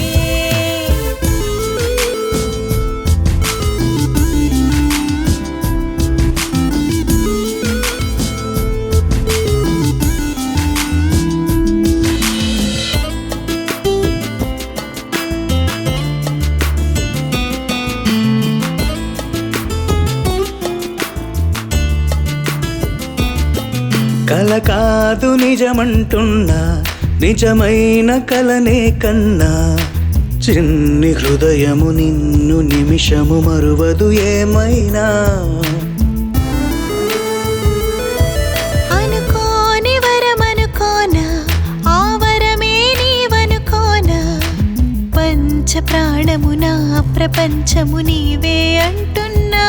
కల కాదు నిజమంటున్నా, నిజమైన కలనే కన్నా. చిన్ని హృదయము నిన్ను నిమిషము మరువదు ఏమైనా. అనుకోని వరమనుకోనా, ఆ వరమే నీవనుకోనా. పంచ ప్రాణము నా ప్రపంచము నీవే అంటున్నా.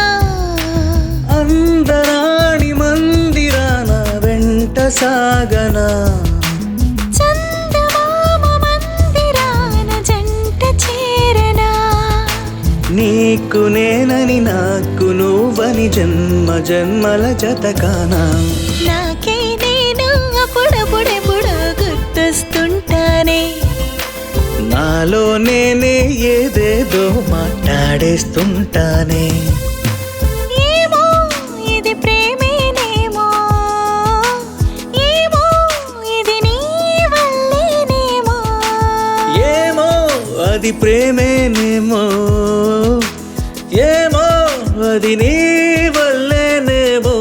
అందరాణి మందిరాన వెంట సాగనా. చందమామ మందిరాన జంట చేరనా. నీకు నేనని నాకు నువ్వని జన్మ జన్మల జతకానా. నాకే నేను అప్పుడప్పుడెప్పుడు గుర్తొస్తుంటానే. నాలో నేనే ఏదేదో మాట్లాడేస్తుంటానే. ఏమో ఇది ప్రేమేనేమో, ఏమో ఇది నీ వల్లేనేమో. ఏమో అది ప్రేమేనేమో, ఏమో అది నీ వల్లేనేమో.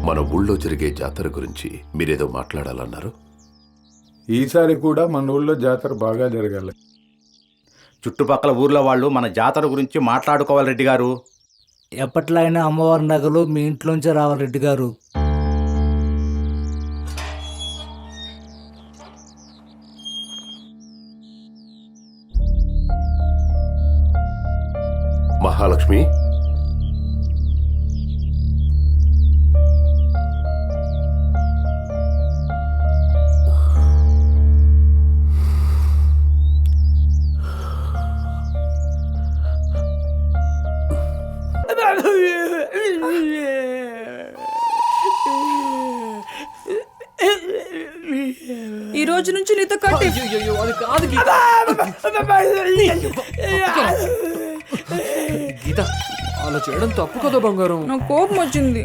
మన ఊళ్ళో జరిగే జాతర గురించి మీరేదో మాట్లాడాలన్నారు. ఈసారి కూడా మన ఊళ్ళో జాతర బాగా జరగాలి. చుట్టుపక్కల ఊర్లో వాళ్ళు మన జాతర గురించి మాట్లాడుకోవాలి రెడ్డి గారు. ఎప్పట్లో అయినా అమ్మవారి నగలు మీ ఇంట్లోంచే రావాలి రెడ్డి గారు. మహాలక్ష్మి, ఈ రోజు నుంచి నీతో కట్టి అది కాదు గీత. గీత, అలా చేయడం తప్పు కదా బంగారం. నాకు కోపం వచ్చింది.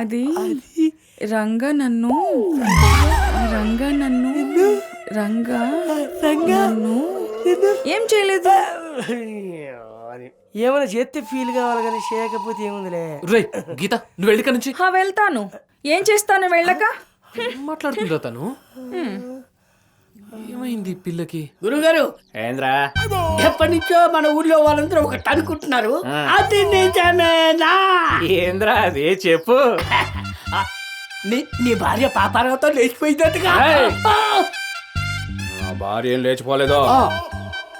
అది రంగా నన్ను ఏం చేయలేదు. ఏమైనా చేస్తే ఫీల్ కావాలి కానీ చేయకపోతే ఏముందిలే. రే గీత, నువ్వు వెళ్ళి నుంచి. వెళ్తాను. ఏం చేస్తాను వెళ్ళక? మాట్లాడుతుందా తను? ఏమైంది పిల్లకి? గురుగారు ఏంద్రా, ఎప్పటి నుంచో మన ఊర్లో వాళ్ళందరూ ఒకటి అనుకుంటున్నారు. అది నిజమేనా? ఏంద్రా అదే చెప్పు. నీ భార్య పాపారావుతో లేచిపోయిందట్టుగా. నా భార్య ఏం లేచిపోలేదో,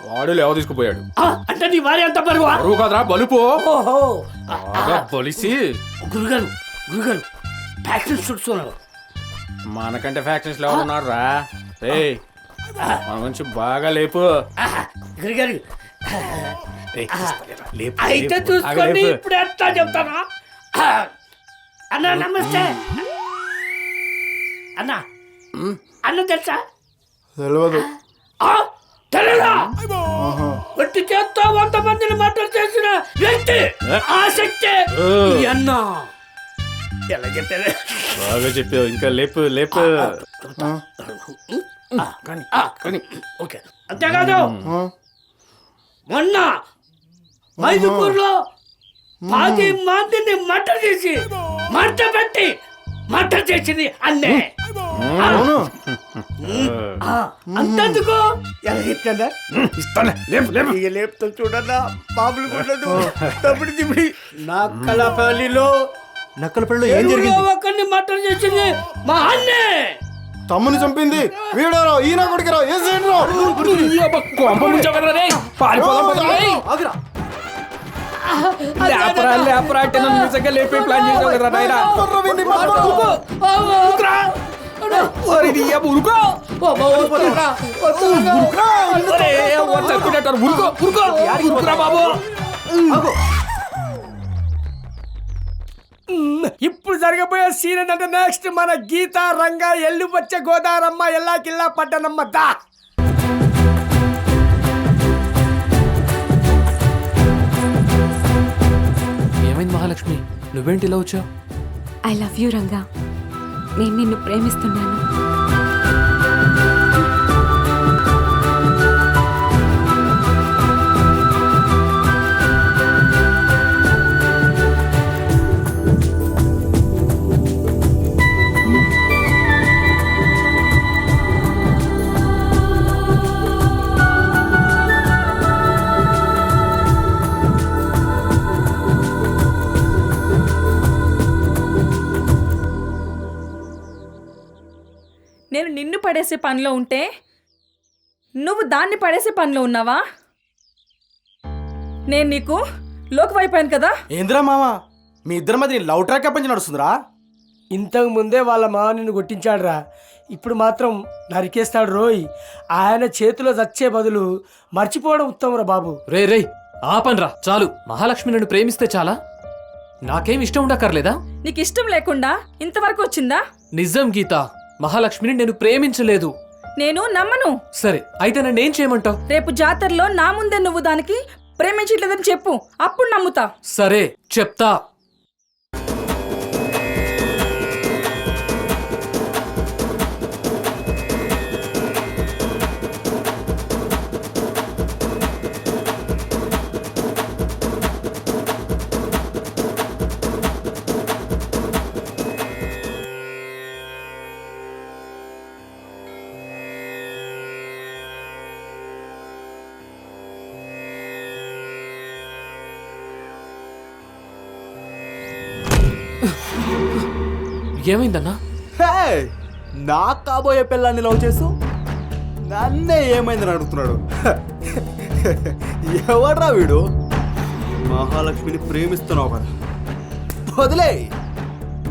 వాడు లేవ తీసుకుపోయాడు. అంటే నీ భార్య అంత బరువు బరువు కదరా, బలుపు. బాగా బలిసి. గురుగారు గురుగారు ఫ్యాక్టరీ చూస్తున్నారు. మనకంటే ఫ్యాక్షన్స్ ఎవరు ఉన్నాడు రా. మన మంచి బాగా లేపు. గురుగారు అయితే చూసుకోండి. ఇప్పుడు ఎట్లా చెప్తానా? అన్నా నమస్తే. అన్నా అన్న తెలుసా? తెలియదు. తెలీదా? ఒట్టి చేత్తో 100 మందిని మర్డర్ చేసిన వ్యక్తి ఆ శక్తి ఈ అన్న. ఎలా చెప్పారు? బాగా చెప్పావు. ఇంకా లేపు లేపు. ఓకే, అంతేకాదు మొన్న మైదుకూరులో 10 మందిని మర్డర్ చేసి పెట్టి మర్డర్ చేసింది అన్నే. అంతెందుకు ఎలా చెప్తాడా? ఇస్తానే, లేపు లేపు. లేపుతో చూడన్నా మామూలు ఉండదు. తప్పుడు తిప్పుడు నక్కలపల్లిలో ఏం జరిగింది? ఒకరిని మర్డర్ చేసింది మా అన్నే. తమ్ముని చంపింది వీడేరా ఈయన కొడుకురా ఇప్పుడు జరగబోయే సీన్ ఏంటంటే నెక్స్ట్ మన గీత రంగా ఎల్లు వచ్చే గోదారమ్మ ఎల్లా కిల్లా పట్టనమ్మ దా. ఏమైంది మహాలక్ష్మి, నువ్వేంటి ఇలా వచ్చావు? ఐ లవ్ యూ రంగా, నేను నిన్ను ప్రేమిస్తున్నాను. నేను నిన్ను పడేసే పనిలో ఉంటే నువ్వు దాన్ని పడేసే పనిలో ఉన్నావా? నేను నీకు లోకువైపోయాను కదా. ఏంద్రా మామ, మీ ఇద్దరి మధ్య లవ్ ట్రాక్ ఎప్పటి నుంచి నడుస్తుందిరా? ఇంతకు ముందే వాళ్ళ మా నిన్ను కొట్టించాడురా, ఇప్పుడు మాత్రం నరికేస్తాడు రోయ్. ఆయన చేతిలో చచ్చే బదులు మర్చిపోవడం ఉత్తమరా బాబు. రే రే ఆపన్రా, చాలు. మహాలక్ష్మి నన్ను ప్రేమిస్తే చాలా, నాకేం ఇష్టం ఉండక్కర్లేదా? నీకు ఇష్టం లేకుండా ఇంతవరకు వచ్చిందా? నిజం గీత, మహాలక్ష్మిని నేను ప్రేమించలేదు. నేను నమ్మను. సరే అయితే నన్ను ఏం చేయమంటావు? రేపు జాతరలో నా ముందే నువ్వు దానికి ప్రేమించట్లేదని చెప్పు, అప్పుడు నమ్ముతా. సరే చెప్తా. ఏమైందన్నా? నా కాబోయే పిల్లాన్ని లవ్ చేసు నన్నే ఏమైందని అడుగుతున్నాడు. ఎవడ్రా వీడు? మహాలక్ష్మిని ప్రేమిస్తున్నావు కదా, వదిలే.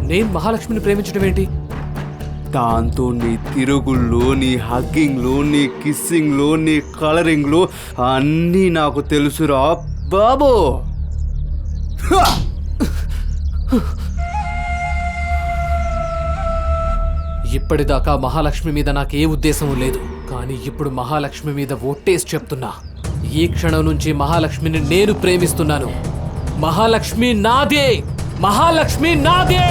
నేను మహాలక్ష్మిని ప్రేమించడం ఏంటి? దాంతో నీ తిరుగుళ్ళు, నీ హగ్గింగ్లు, నీ కిస్సింగ్లు, నీ కలరింగ్లు అన్నీ నాకు తెలుసురా బాబు. ఇప్పటిదాకా మహాలక్ష్మి మీద నాకే ఉద్దేశం లేదు, కానీ ఇప్పుడు మహాలక్ష్మి మీద ఒట్టేసి చెప్తున్నా, ఈ క్షణం నుంచి మహాలక్ష్మిని నేను ప్రేమిస్తున్నాను. మహాలక్ష్మి నాదే, మహాలక్ష్మి నాదే.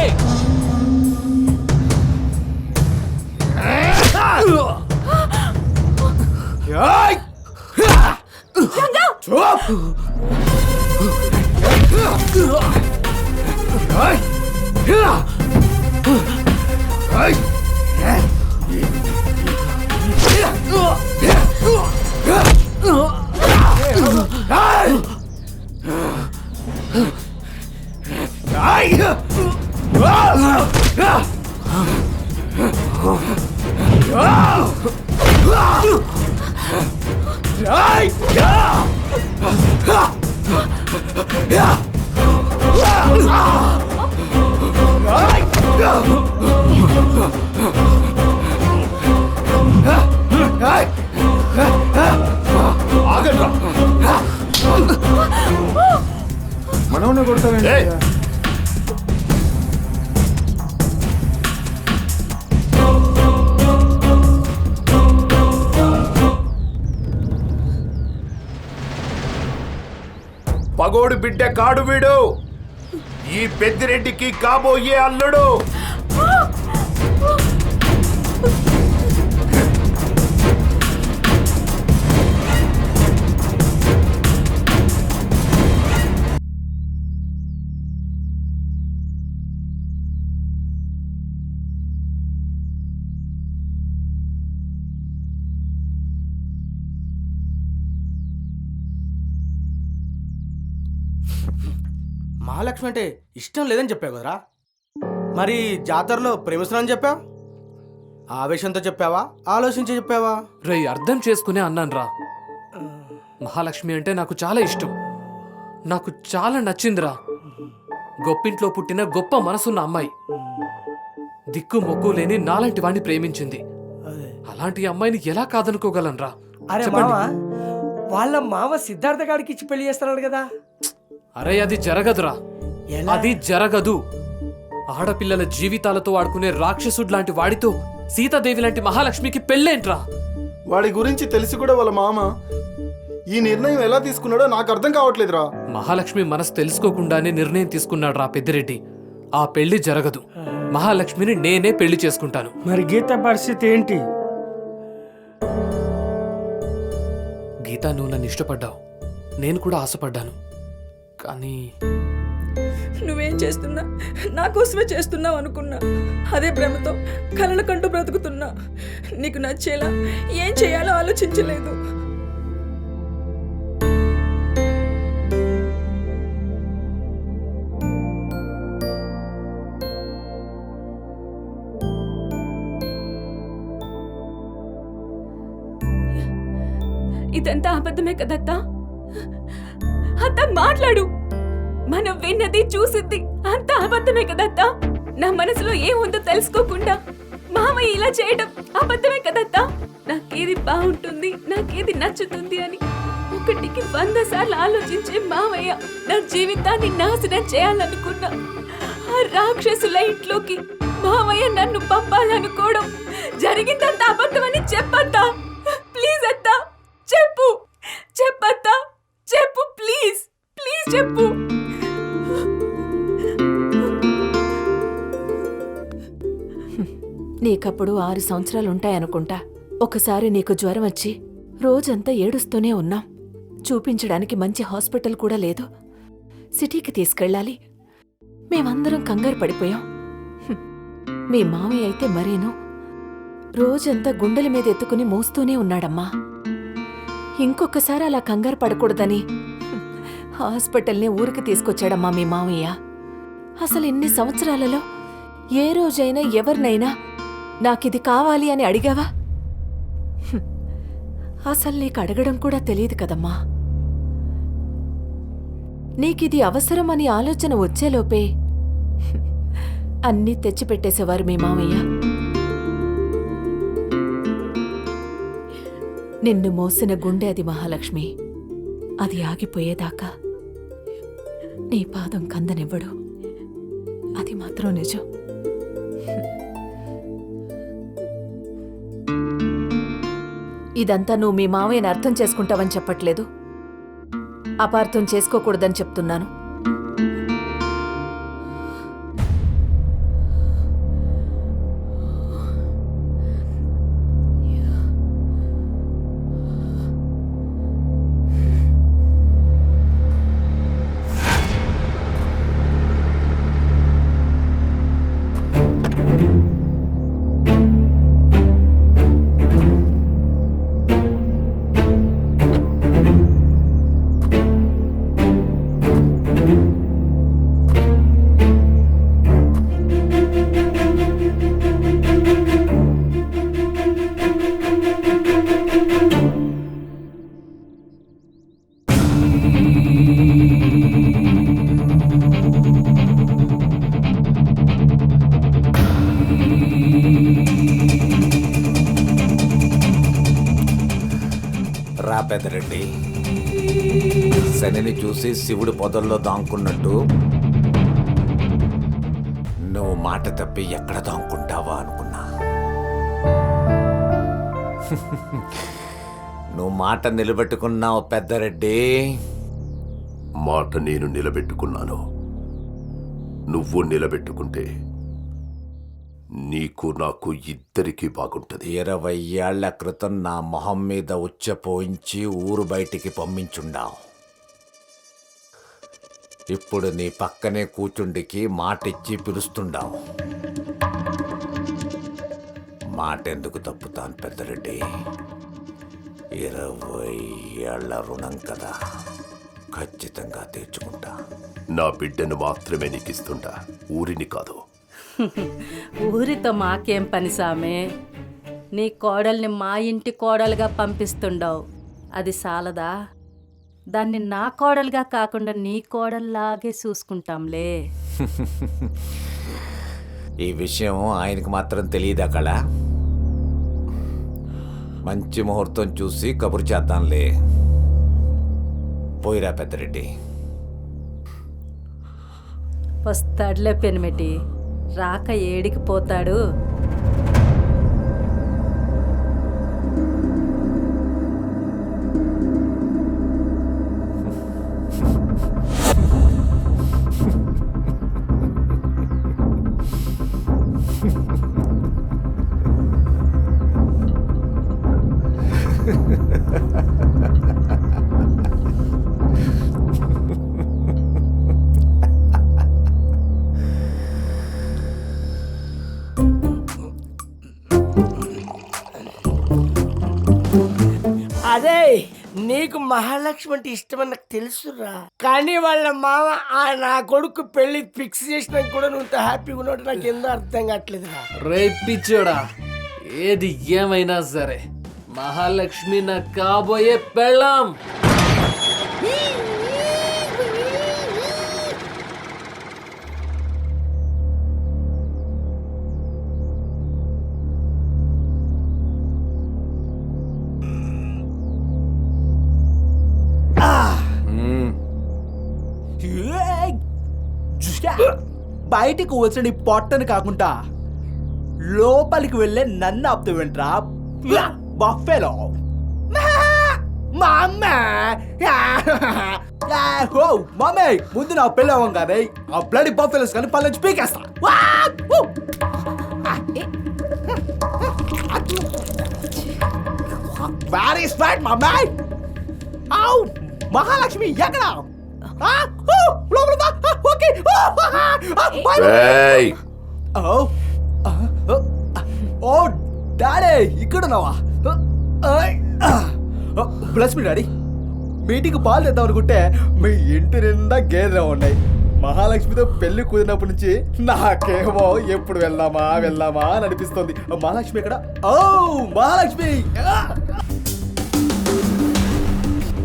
మనవనే కొడతానండి. పగోడు బిడ్డ కాడు వీడు, ఈ పెద్దిరెడ్డికి కాబోయే అల్లుడు. మహాలక్ష్మి అంటే ఇష్టం లేదని చెప్పావు కదరా, మరి జాతరలో ప్రేమిస్తున్నానని చెప్పావు. ఆవేశంతో చెప్పావా, ఆలోచించి చెప్పావా? రేయ్, అర్థం చేసుకునే అన్నాను రా. మహాలక్ష్మి అంటే నాకు చాలా ఇష్టం, నాకు చాలా నచ్చిందిరా. గొప్పింట్లో పుట్టిన గొప్ప మనసున్న అమ్మాయి, దిక్కు మొక్కు లేని నాలాంటి వాడిని ప్రేమించింది. అలాంటి అమ్మాయిని ఎలా కాదనుకోగలనరా? అరే మామ, వాళ్ళ మామ సిద్ధార్థ గారికి ఇచ్చి పెళ్లి చేస్తున్నాడు కదా. అరే అది జరగదురా, అది జరగదు. ఆడపిల్లల జీవితాలతో ఆడుకునే రాక్షసుడు లాంటి వాడితో సీతాదేవి లాంటి మహాలక్ష్మికి పెళ్ళేంట్రా? వాడి గురించి తెలిసి కూడా వాళ్ళ మామ ఈ నిర్ణయం ఎలా తీసుకున్నాడో నాకు అర్థం కావట్లేదురా. మహాలక్ష్మి మనసు తెలుసుకోకుండానే నిర్ణయం తీసుకున్నాడు రా పెద్దిరెడ్డి. ఆ పెళ్లి జరగదు. మహాలక్ష్మిని నేనే పెళ్లి చేసుకుంటాను. మరి గీత పరిస్థితి ఏంటి? గీత, నువ్వు నన్ను ఇష్టపడ్డావు, నేను కూడా ఆశపడ్డాను. కానీ నువ్వేం చేస్తున్నా నా కోసమే చేస్తున్నావు అనుకున్నా. అదే ప్రేమతో కలల కంటూ బ్రతుకుతున్నా. నీకు నచ్చేలా ఏం చేయాలో ఆలోచించలేదు. ఇదంతా అబద్ధమే కదత్తా. అత్త మాట్లాడు. మనం విన్నది చూసింది అంతా అబద్ధమే కదత్తా. నా మనసులో ఏముందో తెలుసుకోకుండా మామయ్య ఇలా చేయడం అబద్ధమే కదత్తా. నాకేది బాగుంటుంది, నాకేది నచ్చుతుంది అని 1కి 100 సార్లు ఆలోచించే మామయ్య నా జీవితాన్ని నాశనం చేయాలనుకున్నా ఆ రాక్షసుల ఇంట్లోకి మామయ్య నన్ను పంపాలనుకోవడం జరిగిందంతా అబద్ధమని చెప్పత్తా. ప్లీజ్ అత్తా, చెప్పు. చెప్పత్తా, చెప్పు. ప్లీజ్ ప్లీజ్ చెప్పు. నీకప్పుడు 6 సంవత్సరాలు ఉంటాయనుకుంటా. ఒకసారి నీకు జ్వరం వచ్చి రోజంతా ఏడుస్తూనే ఉన్నాం. చూపించడానికి మంచి హాస్పిటల్ కూడా లేదు. సిటీకి తీసుకెళ్ళాలి. మేమందరం కంగారు పడిపోయాం. మీ మామయ్య అయితే మరేనో రోజంతా గుండెల మీద ఎత్తుకుని మోస్తూనే ఉన్నాడమ్మా. ఇంకొకసారి అలా కంగారు పడకూడదని హాస్పిటల్ని ఊరికి తీసుకొచ్చాడమ్మా మీ మామయ్య. అసలు ఇన్ని సంవత్సరాలలో ఏ రోజైనా ఎవరినైనా నాకిది కావాలి అని అడిగావా? అసలు నీకు అడగడం కూడా తెలియదు కదమ్మా. నీకిది అవసరమని ఆలోచన వచ్చేలోపే అన్నీ తెచ్చిపెట్టేసేవారు మీ మామయ్య. నిన్ను మోసిన గుండె అది మహాలక్ష్మి. అది ఆగిపోయేదాకా నీ పాదం కందనివ్వడు. అది మాత్రం నిజం. ఇదంతా నువ్వు మీ మామయ్యని అర్థం చేసుకుంటావని చెప్పట్లేదు, అపార్థం చేసుకోకూడదని చెప్తున్నాను. రా పెద్దరెడ్డి. శనిని చూసి శివుడు పొదల్లో దాంకున్నట్టు నువ్వు మాట తప్పి ఎక్కడ దాంకుంటావా అనుకున్నా. నువ్వు మాట నిలబెట్టుకున్నావు పెద్దరెడ్డి. మాట నేను నిలబెట్టుకున్నాను. నువ్వు నిలబెట్టుకుంటే నీకు నాకు ఇద్దరికీ బాగుంటది. 20 ఏళ్ల క్రితం నా మొహం మీద ఉచ్చపోయించి ఊరు బయటికి పంపించుండావు. ఇప్పుడు నీ పక్కనే కూచుండికి మాటిచ్చి పిలుస్తుండావు. మాట ఎందుకు తప్పుతాను పెద్దరెడ్డి? 20 ఏళ్ల రుణం కదా, ఖచ్చితంగా తీర్చుకుంటా. నా బిడ్డను మాత్రమే నీకిస్తుంటా, ఊరిని కాదు. ఊరితో మాకేం పని సామే? నీ కోడల్ని మా ఇంటి కోడలుగా పంపిస్తుండవు. అది సాలదా? దాన్ని నా కోడలుగా కాకుండా నీ కోడల్లాగే చూసుకుంటాంలే. ఈ విషయం ఆయనకు మాత్రం తెలియదా కళ? మంచి ముహూర్తం చూసి కబురు చేద్దాంలే. పోయిరా పెద్దరెడ్డి. వస్తాడులే పెనిమిటి, రాక ఏడికి పోతాడు. అదే నీకు మహాలక్ష్మి అంటే ఇష్టమని నాకు తెలుసురా, కానీ వాళ్ళ మామ నా కొడుకు పెళ్లి ఫిక్స్ చేసినా కూడా నువ్వు హ్యాపీగా ఉన్నట్టు నాకు ఎంతో అర్థం కావట్లేదురా. రేపిచ్చోడా, ఏది ఏమైనా సరే మహాలక్ష్మి నా కాబోయే పెళ్ళాం. బయటికి వచ్చిన నీ పొట్టని కాకుండా లోపలికి వెళ్ళే నన్ను ఆపుతావేంట్రా బఫెలో? మా అమ్మ మమ్మీ ముందు నా పెళ్ళి అవ్వగానే ఆ బ్లడీ బఫెలోస్ కానీ పళ్ళ నుంచి పీకేస్తా. Very smart mummy. మహాలక్ష్మి ఎక్కడ? ఓ డాడీ ఇక్కడ ఉన్నావా? ప్లస్ మీ డాడీ మీటింగ్ పాలు తెద్దాం అనుకుంటే మీ ఇంటి నిండా గేదెలు ఉన్నాయి. మహాలక్ష్మితో పెళ్లి కుదిరినప్పటి నుంచి నాకేమో ఎప్పుడు వెళ్దామా అని అనిపిస్తుంది. మహాలక్ష్మి ఎక్కడ? ఓ మహాలక్ష్మి!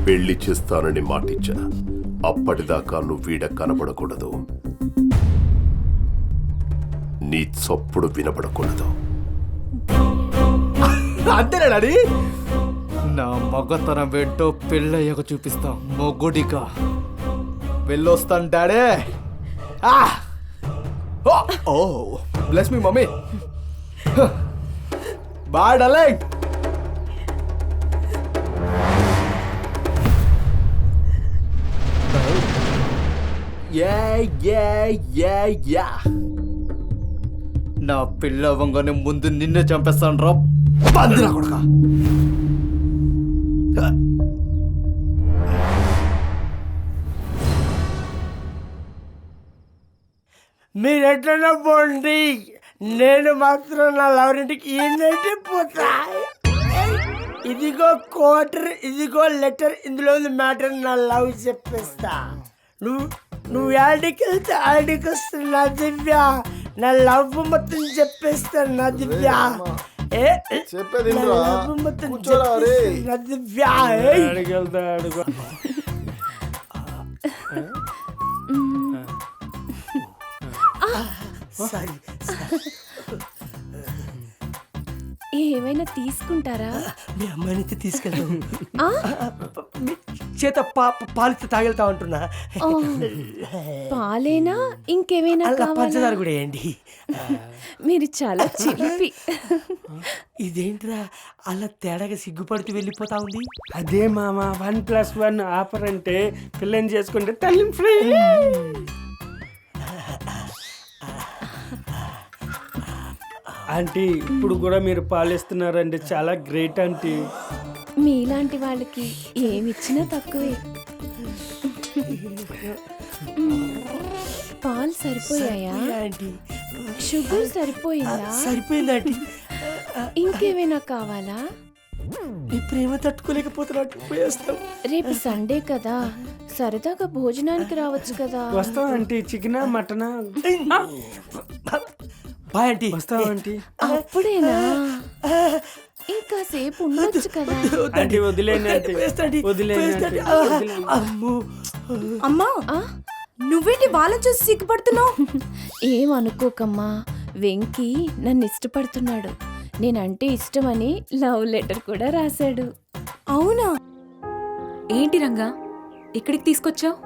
పెళ్లి చేస్తానని మాటిచ్చా, అప్పటిదాకా నువ్వీడ కనబడకూడదు, నీ చప్పుడు వినబడకూడదు. అంతేనా డాడీ? నా మగతనం ఏంటో పెళ్ళయ్యాక చూపిస్తాం మొగుడిగా. వెళ్ళొస్తాను daddy. Oh bless me mummy. Bye darling. నా పిల్ల అవ్వగానే ముందు నిన్నే చంపేస్తాను రా పందిరా కొడుకా. మీరెట్లన్నా పోండి, నేను మాత్రం నా లవరింటికి ఏంటంటే పోతా. ఇదిగో క్వార్టర్, ఇదిగో లెటర్, ఇందులో ఉంది మ్యాటర్. నా లవ్ చెప్పేస్తా. నువ్వు యాడికి వెళ్తే ఆడికి వస్తా నా దివ్య. నా లవ్ మొత్తం చెప్పేస్తా నా దివ్య. చెప్పేది నా లవ్ మొత్తం చెప్పేస్తా నా దివ్య. ఆడికి వెళ్తా ఆడుకో. సారీ. ఏమైనా తీసుకుంటారా? మీ అమ్మాయినైతే తీసుకెళ్తాం. చేత పాలిస్తే తాగెళ్తా ఉంటున్నా. పాలేనా ఇంకేమైనా పంచదార కూడా వేయండి. మీరు చాలా చిలిపి. ఇదేంట్రా అలా తేడాగా సిగ్గుపడుతూ వెళ్ళిపోతా ఉంది? అదే మామ 1+1 ఆఫర్ అంటే పిల్లని చేసుకుంటే తల్లి ఫ్రీ. ఆంటీ ఇప్పుడు కూడా మీరు పాలిస్తున్నారండి, చాలా గ్రేట్ ఆంటీ. మీలాంటి వాళ్ళకి ఏమిచ్చినా తక్కువే. పాలు సరిపోయాయా? షుగర్ సరిపోయిందా? సరిపోయిందండి. ఇంకేమైనా కావాలా? ఈ ప్రేమ తట్టుకోలేకపోతున్నట్టు పోయేస్తాం. రేపు సండే కదా, సరదాగా భోజనానికి రావచ్చు కదా. వస్తాం అంటే చికెనా మటనా? Bye aunty. వస్తావా ఆంటీ? అప్పుడేనా ఇంకా సేపు ఉండొచ్చు కదా. ఆంటీ వదిలేండి ఆంటీ. వదిలేండి ఆంటీ. అమ్మా నువ్వేంటి వాళ్ళని చూసి సిగ్గుపడుతున్నావు? ఏమనుకోకమ్మా, వెంకీ నన్ను ఇష్టపడుతున్నాడు. నేనంటే ఇష్టమని లవ్ లెటర్ కూడా రాశాడు. అవునా? ఏంటి రంగా ఇక్కడికి తీసుకొచ్చావు?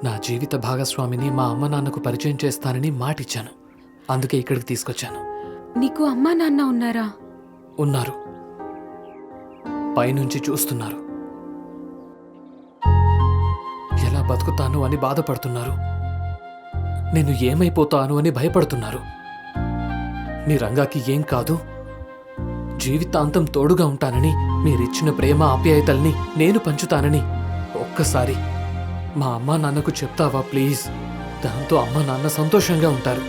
నా జీవిత భాగస్వామిని మా అమ్మ నాన్నకు పరిచయం చేస్తానని మాటిచ్చాను. అందుకే ఇక్కడికి తీసుకొచ్చాను. నీకు అమ్మా నాన్న ఉన్నారా? ఉన్నారు, పైనుంచి చూస్తున్నారు. ఎలా బతుకుతాను అని బాధపడుతున్నారు. నేను ఏమైపోతాను అని భయపడుతున్నారు. మీ రంగాకి ఏం కాదు, జీవితాంతం తోడుగా ఉంటానని, మీరిచ్చిన ప్రేమ ఆప్యాయతల్ని నేను పంచుతానని ఒక్కసారి మా అమ్మా నాన్నకు చెప్తావా ప్లీజ్? దాంతో అమ్మా నాన్న సంతోషంగా ఉంటారు.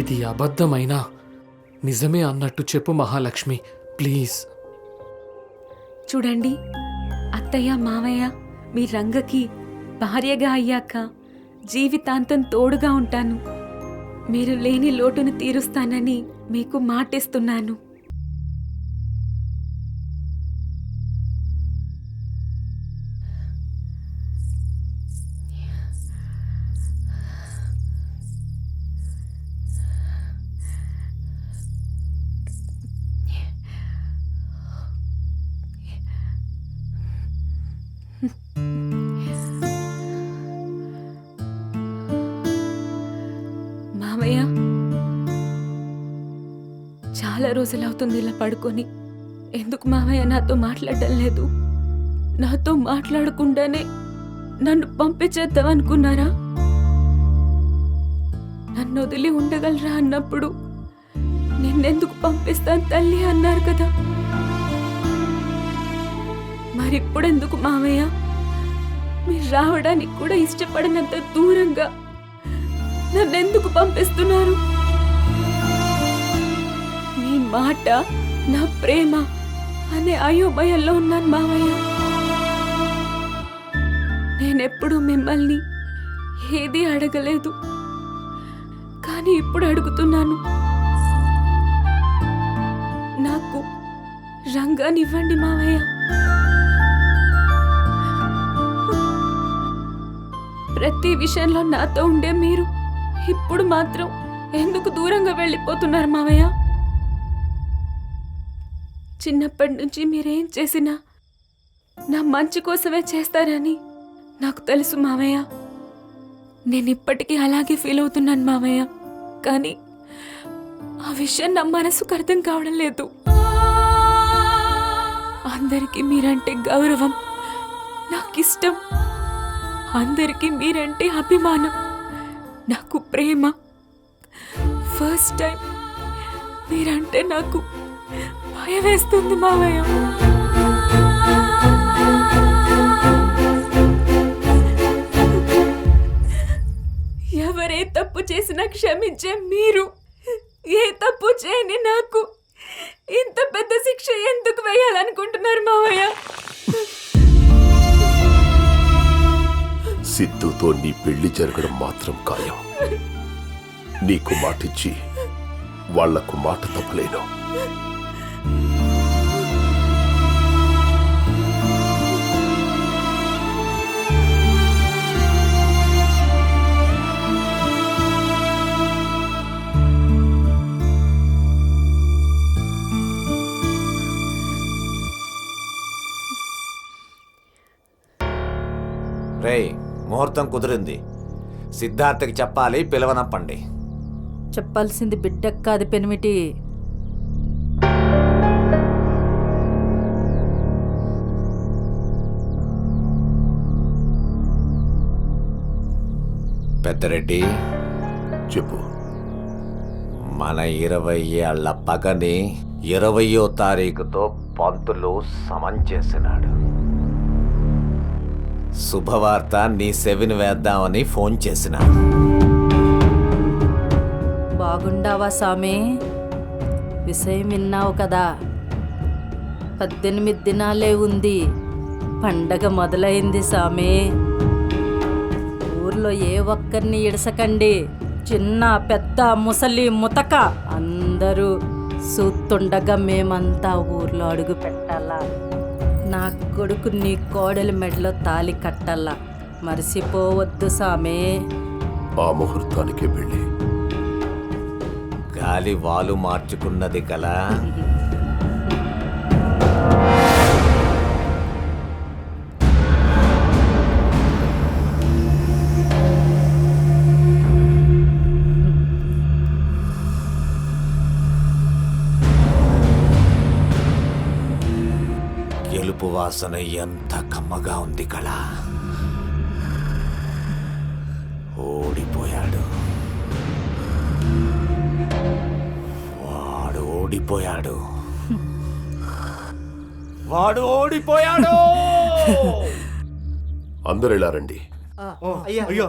ఇది అబద్ధమైనా నిజమే అన్నట్టు చెప్పు మహాలక్ష్మి, ప్లీజ్. చూడండి అత్తయ్య మావయ్య మీ రంగకి భార్యగా అయ్యాక జీవితాంతం తోడుగా ఉంటాను. మీరు లేని లోటును తీరుస్తానని మీకు మాటిస్తున్నాను. మావయ్య చాలా రోజులవుతుంది ఇలా పడుకొని. ఎందుకు మావయ్య నాతో మాట్లాడడం లేదు? నాతో మాట్లాడకుండానే నన్ను పంపించేద్దాం అనుకున్నారా? నన్ను వదిలి ఉండగలరా అన్నప్పుడు నిన్నెందుకు పంపిస్తాను తల్లి అన్నారు కదా. మరిప్పుడెందుకు మావయ్య మీరు రావడానికి కూడా ఇష్టపడినంత దూరంగా నన్నెందుకు పంపిస్తున్నారు? మీ మాట నా ప్రేమ అనే అయోమయంలో ఉన్నాను మావయ్య. నేనెప్పుడు మిమ్మల్ని ఏది అడగలేదు, కానీ ఇప్పుడు అడుగుతున్నాను. నాకు రంగానివ్వండి మావయ్య. ప్రతి విషయంలో నాతో ఉండే మీరు ఇప్పుడు మాత్రం ఎందుకు దూరంగా వెళ్ళిపోతున్నారు మావయ్య? చిన్నప్పటి నుంచి మీరేం చేసినా నా మంచి కోసమే చేస్తారని నాకు తెలుసు మావయ్య. నేను ఇప్పటికీ అలాగే ఫీల్ అవుతున్నాను మావయ్య. కానీ ఆ విషయం నా మనసుకు అర్థం కావడం లేదు. అందరికీ మీరంటే గౌరవం, నాకు ఇష్టం. అందరికీ మీరంటే అభిమానం, నాకు ప్రేమ. ఫస్ట్ టైం మీరంటే నాకు భయం వేస్తుంది మావయ్య. ఎవరే తప్పు చేసినా క్షమించే మీరు ఏ తప్పు చేయని నాకు ఇంత పెద్ద శిక్ష ఎందుకు వేయాలనుకుంటున్నారు మావయ్య? సిద్ధుతో నీ పెళ్లి జరగడం మాత్రం ఖాయం. నీకు మాటిచ్చి వాళ్లకు మాట తప్పలేను. రేయ్, ముహూర్తం కుదిరింది. సిద్ధార్థకి చెప్పాలి, పిలవనప్పండి. చెప్పాల్సింది బిడ్డకు కాదు పెనిమిటి. పెద్దరెడ్డి చెప్పు. మన 20 ఏళ్ల పగని 20వ తారీఖుతో పంతులు సమం చేసినాడు. శుభవార్త నీ సెవిన్ వేద్దామని ఫోన్ చేసిన. బాగుండావా సామి? విషయం విన్నావు కదా. 18 దినాలే ఉంది, పండగ మొదలైంది సామి. ఊర్లో ఏ ఒక్కరిని ఇడసకండి, చిన్న పెద్ద ముసలి ముతక అందరూ చూస్తుండగా మేమంతా ఊర్లో అడుగు పెట్టాలా. నా కొడుకు నీ కోడలి మెడలో తాలి కట్టాలా. మర్చిపోవద్దు సామే. ఆ ముహూర్తానికే పెళ్ళి. గాలి వాలు మార్చుకున్నది కలా. గెలుపు వాసన ఎంత కమ్మగా ఉంది కళా. ఓడిపోయాడు, వాడు ఓడిపోయాడు, వాడు ఓడిపోయాడు. అందరు ఇలా రండి. అయ్యో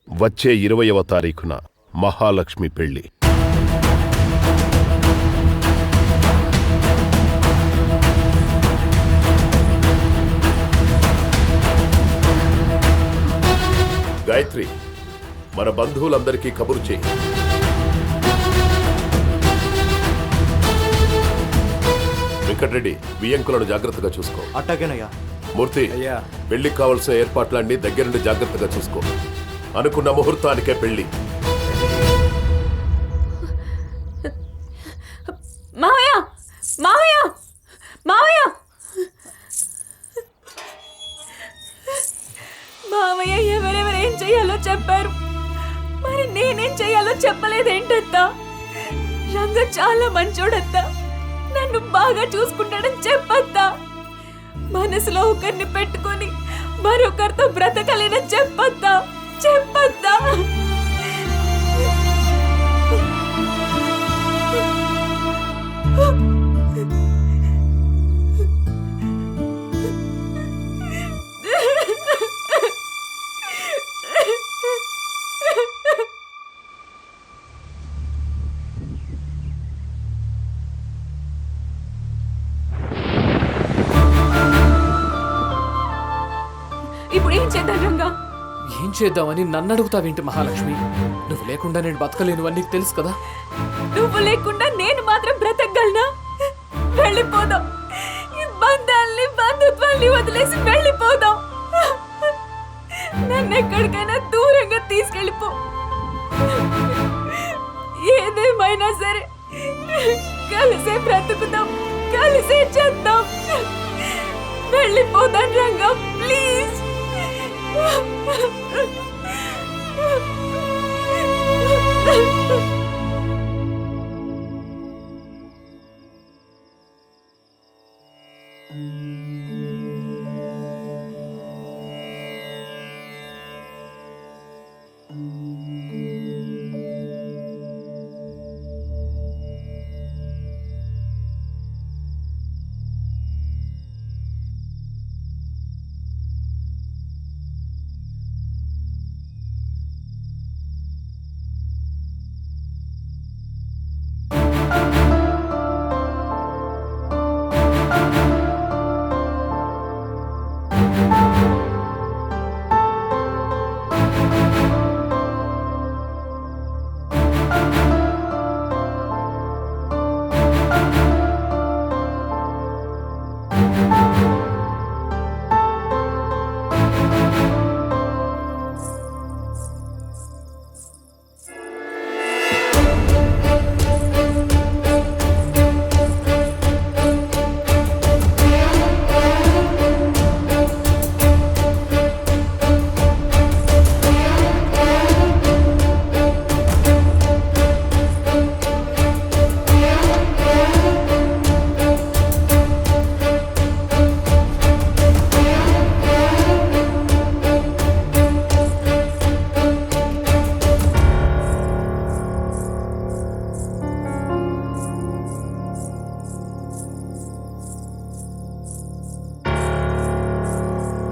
వచ్చే 20వ తారీఖున మహాలక్ష్మి పెళ్లి. గాయత్రి, మన బంధువులందరికీ కబురు చేయి. వెంకటరెడ్డి, బియ్యంకులను జాగ్రత్తగా చూసుకో. అట్టగేనయ్యా. మూర్తి, పెళ్లికి కావలసిన ఏర్పాట్లన్నీ దగ్గరుండి జాగ్రత్తగా చూసుకో. అనుకున్న ముహూర్తానికే పెళ్లి. మావయ్య, మావయ్య, మావయ్య, మావయ్య, ఎవరెవరేం చెయ్యాలో చెప్పారు, మరి నేనేం చెయ్యాలో చెప్పలేదేంటత్తా? రంగ చాలా మంచోడత్తా, నన్ను బాగా చూసుకుంటాడని చెప్పత్తా. మనసులో ఒకరిని పెట్టుకొని మరొకరితో బ్రతకలేనని చెప్పత్తా, చెప్పత్తా. ఇప్పుడు ఏం చేద్దాం రంగా? ఏం చేద్దామని నన్ను అడుగుతావేంటి మహాలక్ష్మి? నువ్వు లేకుండా నేను బతకలేను అని నీకు తెలుసు కదా. నువ్వు లేకుండా నేను మాత్రం బ్రతకగలనా? వెళ్ళిపోదాం, ఈ బంధాల్ని బంధుత్వాల్ని వదిలేసి వెళ్ళిపోదాం. నన్ను ఎక్కడికైనా దూరంగా తీసుకెళ్ళిపో. ఏదేమైనా సరే కలిసే బ్రతుకుదాం, కలిసే చేద్దాం. వెళ్ళిపోదాం రంగా, ప్లీజ్.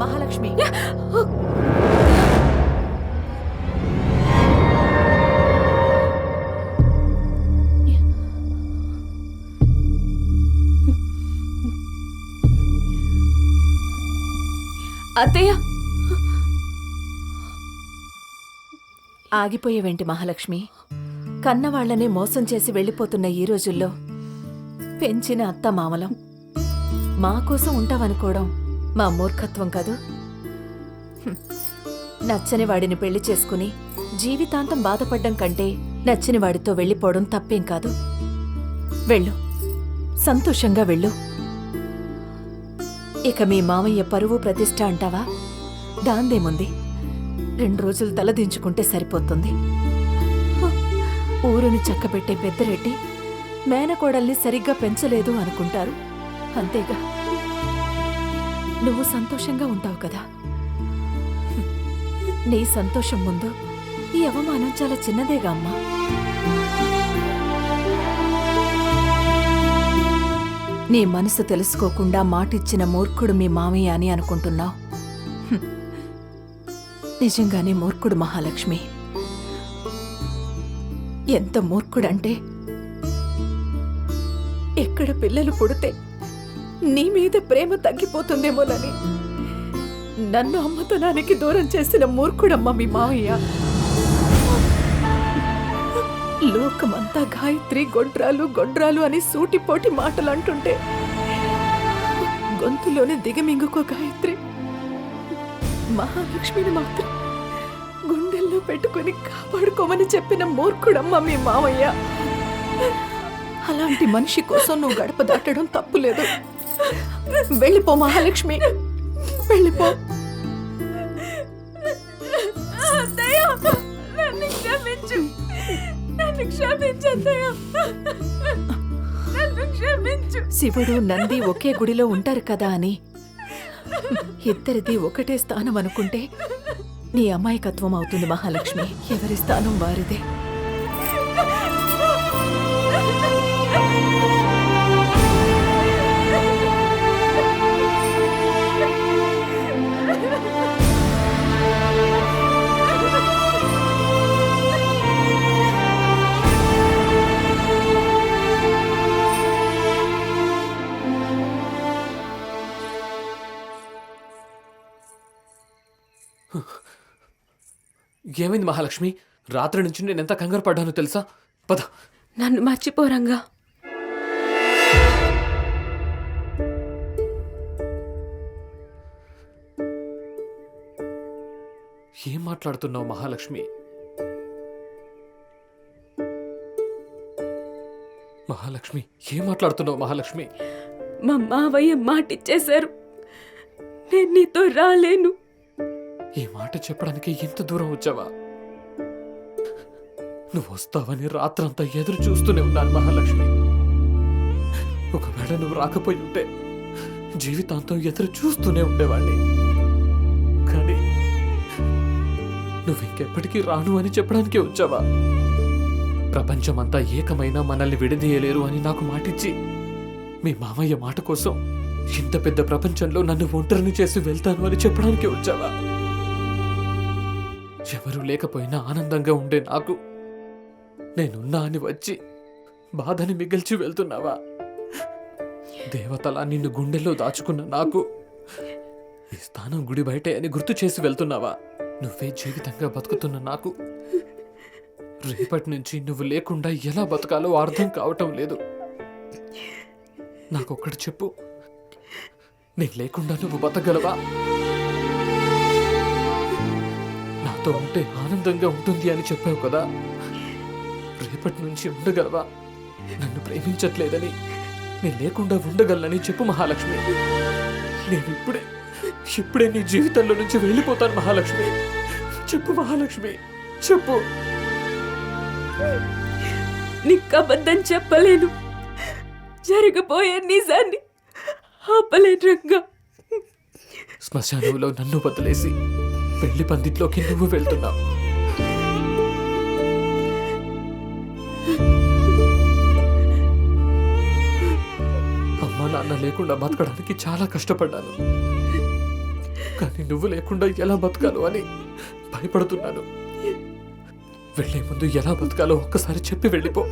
మహాలక్ష్మి, అత్తయ్య, ఆగిపోయేవేంటి మహాలక్ష్మి? కన్నవాళ్లనే మోసం చేసి వెళ్ళిపోతున్న ఈ రోజుల్లో పెంచిన అత్త మామలం మా కోసం ఉంటావనుకోవడం మా మూర్ఖత్వం కాదు. నచ్చని వాడిని పెళ్లి చేసుకుని జీవితాంతం బాధపడ్డం కంటే నచ్చని వాడితో వెళ్ళిపోవడం తప్పేం కాదు. వెళ్ళు, సంతోషంగా వెళ్ళు. ఇక మీ మామయ్య పరువు ప్రతిష్ట అంటావా? దాందేముంది, 2 రోజులు తలదించుకుంటే సరిపోతుంది. ఊరుని చక్కబెట్టే పెద్దరెడ్డి మేనకోడల్ని సరిగ్గా పెంచలేదు అనుకుంటారు, అంతేగా. నువ్వు సంతోషంగా ఉంటావు కదా. నీ సంతోషం ముందు ఈ అవమానం చాలా చిన్నదేగా అమ్మా. నీ మనసు తెలుసుకోకుండా మాటిచ్చిన మూర్ఖుడు మీ మామయ్య అని అనుకుంటున్నావు. నిజంగానే మూర్ఖుడు మహాలక్ష్మి. ఎంత మూర్ఖుడంటే, ఎక్కడ పిల్లలు పుడితే నీ మీద ప్రేమ తగ్గిపోతుందేమోనని నన్ను అమ్మతనానికి దూరం చేసిన మూర్ఖుడమ్మ మీ మావయ్య. లోకమంతా గాయత్రి గొడ్రాలు అని సూటిపోటి మాటలు అంటుంటే గొంతులోనే దిగమింగుకో గాయత్రి. మహాలక్ష్మిని మాత్రం గుండెల్లో పెట్టుకుని కాపాడుకోమని చెప్పిన మూర్ఖుడమ్మ మీ మావయ్య. అలాంటి మనిషి కోసం నువ్వు గడప దాటడం తప్పులేదు. వెళ్ళిపో మహాలక్ష్మి, వెళ్ళిపో. శివుడు నంది ఒకే గుడిలో ఉంటారు కదా అని ఇద్దరిది ఒకటే స్థానం అనుకుంటే నీ అమాయకత్వం అవుతుంది మహాలక్ష్మి. ఎవరి స్థానం వారిదే. ఏమైంది మహాలక్ష్మి? రాత్రి నుంచి నేను ఎంత కంగారు పడ్డానో తెలుసా? పద. నన్ను మర్చిపోరంగా. ఏం మాట్లాడుతున్నావు మహాలక్ష్మి? మహాలక్ష్మి ఏం మాట్లాడుతున్నావు మహాలక్ష్మి? మా మావయ్య మాటిచ్చేశారు, నేను నీతో రాలేను. ఈ మాట చెప్పడానికి ఎంత దూరం వచ్చావా? నువ్వు వస్తావని రాత్రంతా ఎదురు చూస్తూనే ఉన్నాను మహాలక్ష్మి. ఒకవేళ నువ్వు రాకపోయి ఉంటే జీవితాంతం ఎదురు చూస్తూనే ఉండేవాడిని. కానీ నువ్వు ఇంకెప్పటికీ రాను అని చెప్పడానికే వచ్చావా? ప్రపంచమంతా ఏకమైనా మనల్ని విడదీయలేరు అని నాకు మాటిచ్చి మీ మామయ్య మాట కోసం ఇంత పెద్ద ప్రపంచంలో నన్ను ఒంటరిని చేసి వెళ్తాను అని చెప్పడానికే వచ్చావా? ఎవరూ లేకపోయినా ఆనందంగా ఉండే నాకు నేనున్నా అని వచ్చి బాధని మిగిల్చి వెళ్తున్నావా? దేవతలా నిన్ను గుండెల్లో దాచుకున్న నాకు ఈ స్థానం గుడి బయటే అని గుర్తు చేసి వెళ్తున్నావా? నువ్వే జీవితంగా బతుకుతున్న నాకు రేపటి నుంచి నువ్వు లేకుండా ఎలా బతకాలో అర్థం కావటం లేదు. నాకొక్కటి చెప్పు, నేను లేకుండా నువ్వు బతకగలవా? నాతో ఉంటే ఆనందంగా ఉంటుంది అని చెప్పావు కదా, రేపటి నుంచి ఉండగలవా? నన్ను ప్రేమించట్లేదని, నేను లేకుండా ఉండగలనని చెప్పు మహాలక్ష్మి. నేను ఇప్పుడే నీ జీవితంలో నుంచి వెళ్ళిపోతాను మహాలక్ష్మి. చెప్పు మహాలక్ష్మి, చెప్పు. నీకు అబద్ధం చెప్పలేను, జరగబోయే నిజాన్ని ఆపలేను రంగా. శ్మశానంలో నన్ను వదిలేసి పెళ్లి పందిట్లోకి నువ్వు వెళ్తున్నావు. అమ్మా నాన్న లేకుండా బతకడానికి చాలా కష్టపడ్డాను, కానీ నువ్వు లేకుండా ఎలా బతకాలో అని భయపడుతున్నాను. వెళ్లే ముందు ఎలా బతకాలో ఒక్కసారి చెప్పి వెళ్ళిపో.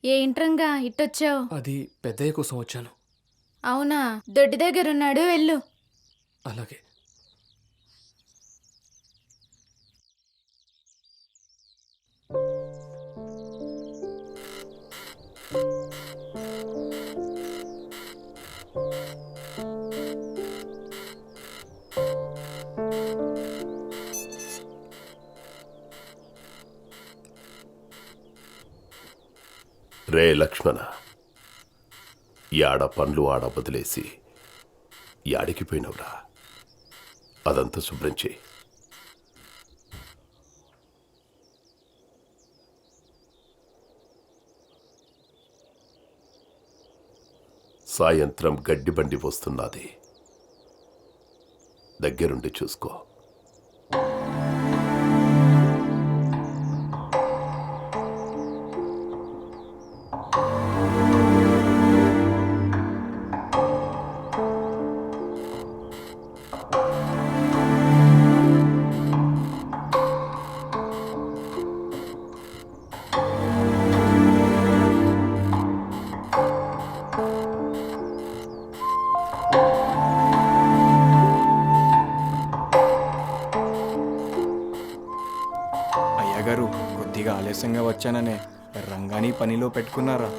ఏంట్రంగా ఇట్టొచ్చావు? అది పెద్దయ్య కోసం వచ్చాను. అవునా, దొడ్డి దగ్గరున్నాడు, వెళ్ళు. అలాగే. రే లక్ష్మణ, యాడ పండ్లు ఆడ వదిలేసి యాడికి పోయినవురా? అదంతా శుభ్రం చేయి. సాయంత్రం గడ్డి బండి వస్తున్నది, దగ్గరుండి చూసుకో. అయ్యగారు, కొద్దిగా ఆలస్యంగా వచ్చాననే రంగాని పనిలో పెట్టుకున్నారా?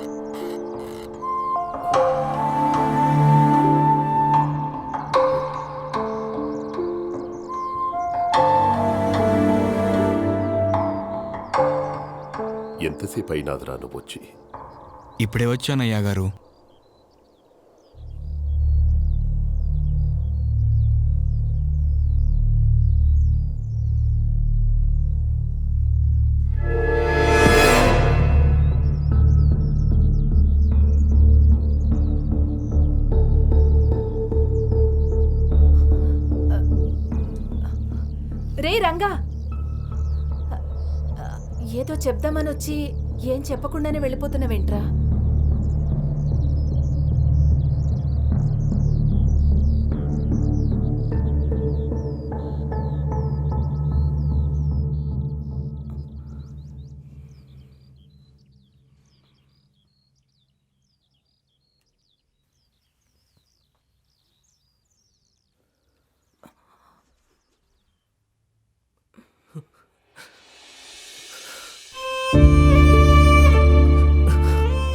ఎంతసేపు అయినాదిరా నువ్వు వచ్చి? ఇప్పుడే వచ్చాను అయ్యగారు. రే రంగా, ఏదో చెప్దామని వచ్చి ఏం చెప్పకుండానే వెళ్ళిపోతున్నావేంట్రా?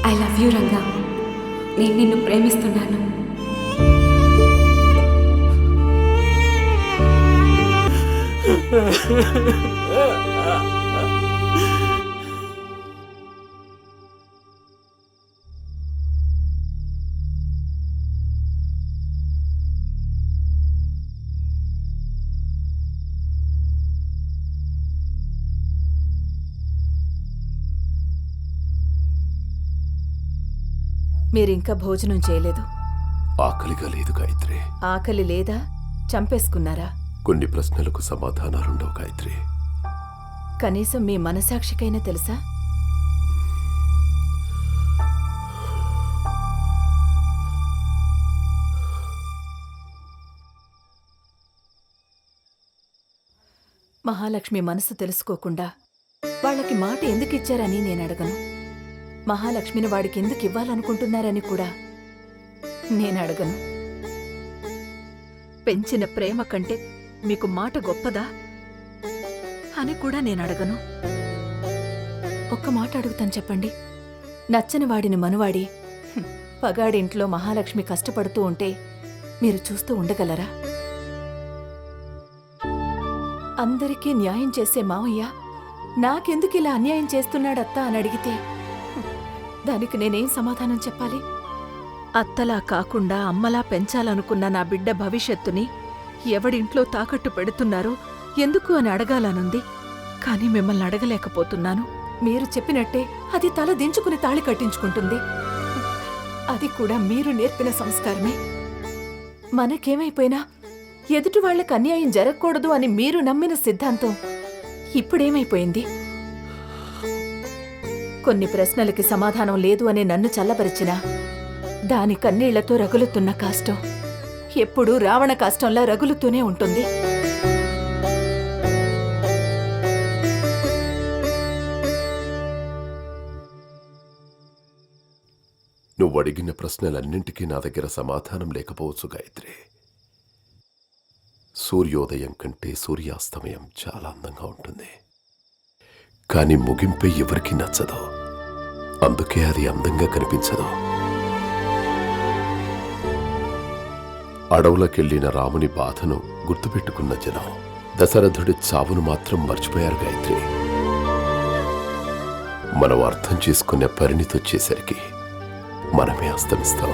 I love you Ranga. నేను నిన్ను ప్రేమిస్తున్నాను. మీరింకా భోజనం చేయలేదు. ఆకలిగా లేదు గాయత్రి. ఆకలి లేదా? చంపేసుకున్నారా? కొన్ని ప్రశ్నలకు సమాధానాలుండవు గాయత్రి. కనీసం మీ మనసాక్షికైనా తెలుసా? మహాలక్ష్మి మనసు తెలుసుకోకుండా వాళ్ళకి మాట ఎందుకు ఇచ్చారని నేను అడగను. మహాలక్ష్మిని వాడికి ఎందుకు ఇవ్వాలనుకుంటున్నారని కూడా నేను అడగను. పెంచిన ప్రేమ కంటే మీకు మాట గొప్పదా అని కూడా నేను అడగను. ఒక్క మాట అడుగుతాను, చెప్పండి. నచ్చని వాడిని మనువాడి పగాడింట్లో మహాలక్ష్మి కష్టపడుతూ ఉంటే మీరు చూస్తూ ఉండగలరా? అందరికీ న్యాయం చేసే మావయ్య నాకెందుకు ఇలా అన్యాయం చేస్తున్నాడత్తా అని అడిగితే దానికి నేనేం సమాధానం చెప్పాలి? అత్తలా కాకుండా అమ్మలా పెంచాలనుకున్న నా బిడ్డ భవిష్యత్తుని ఎవడింట్లో తాకట్టు పెడుతున్నారో ఎందుకు అని అడగాలనుంది. కాని మిమ్మల్ని అడగలేకపోతున్నాను. మీరు చెప్పినట్టే అది తల దించుకుని తాళి కట్టించుకుంటుంది. అది కూడా మీరు నేర్పిన సంస్కారమే. మనకేమైపోయినా ఎదుటి వాళ్లకు అన్యాయం జరగకూడదు అని మీరు నమ్మిన సిద్ధాంతం ఇప్పుడేమైపోయింది? కొన్ని ప్రశ్నలకి సమాధానం లేదు అని నన్ను చల్లబరిచినా దాని కన్నీళ్లతో రగులుతున్న కాష్టం ఎప్పుడూ రావణ కాష్టంలా రగులుతూనే ఉంటుంది. నువ్వు అడిగిన ప్రశ్నలన్నింటికీ నా దగ్గర సమాధానం లేకపోవచ్చు గాయత్రి. సూర్యోదయం కంటే సూర్యాస్తమయం చాలా అందంగా ఉంటుంది. కానీ ముగింపే ఎవరికి నచ్చదు, అందుకే అది అందంగా కనిపించదు. అడవులకెళ్లిన రాముని బాధను గుర్తుపెట్టుకున్న జనం దశరథుడి చావును మాత్రం మర్చిపోయారు గాయత్రి. మనం అర్థం చేసుకునే పరిణితొచ్చేసరికి మనమే అస్తమిస్తాం.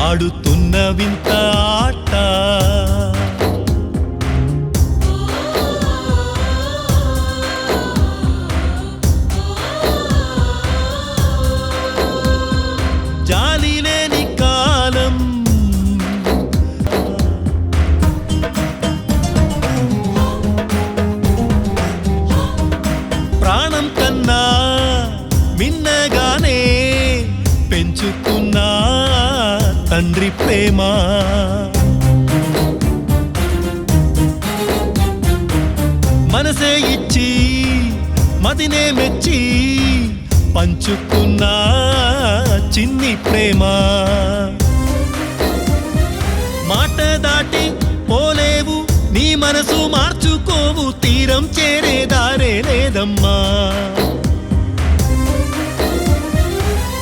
ఆడుతున్న వింత ఆట జాలి లేని కాలం ప్రాణం కన్నా మిన్నగానే పెంచుకున్నా తండ్రి ప్రేమ మనసే ఇచ్చి మదినే మెచ్చి పంచుకున్న చిన్ని ప్రేమ మాట దాటి పోలేవు నీ మనసు మార్చుకోవు తీరం చేరేదారే లేదమ్మా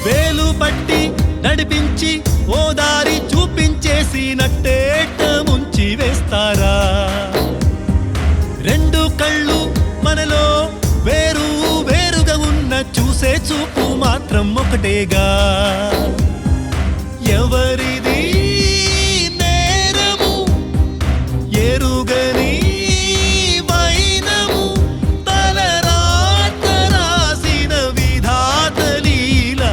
వేలు పట్టి నడిపించి ఓ దారి చూపించేసి నట్టేట ముంచి వేస్తారా రెండు కళ్ళు మనలో వేరు వేరుగా ఉన్న చూసే చూపు మాత్రం ఒకటేగా ఎవరిది నేరము ఎరుగని వైనము తలరాత రాసిన విధాత లీల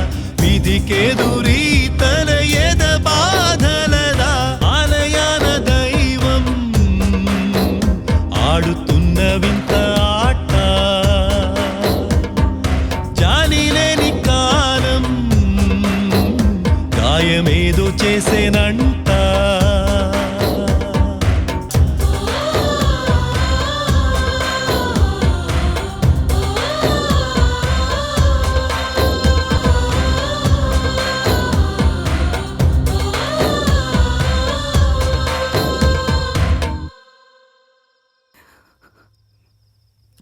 విధికెదురీ తల ఎద బాధలదా ఆలయాన దైవం ఆడుతున్న వింత ఆట జాలి లేని కాలం గాయమేదో చేసేనంట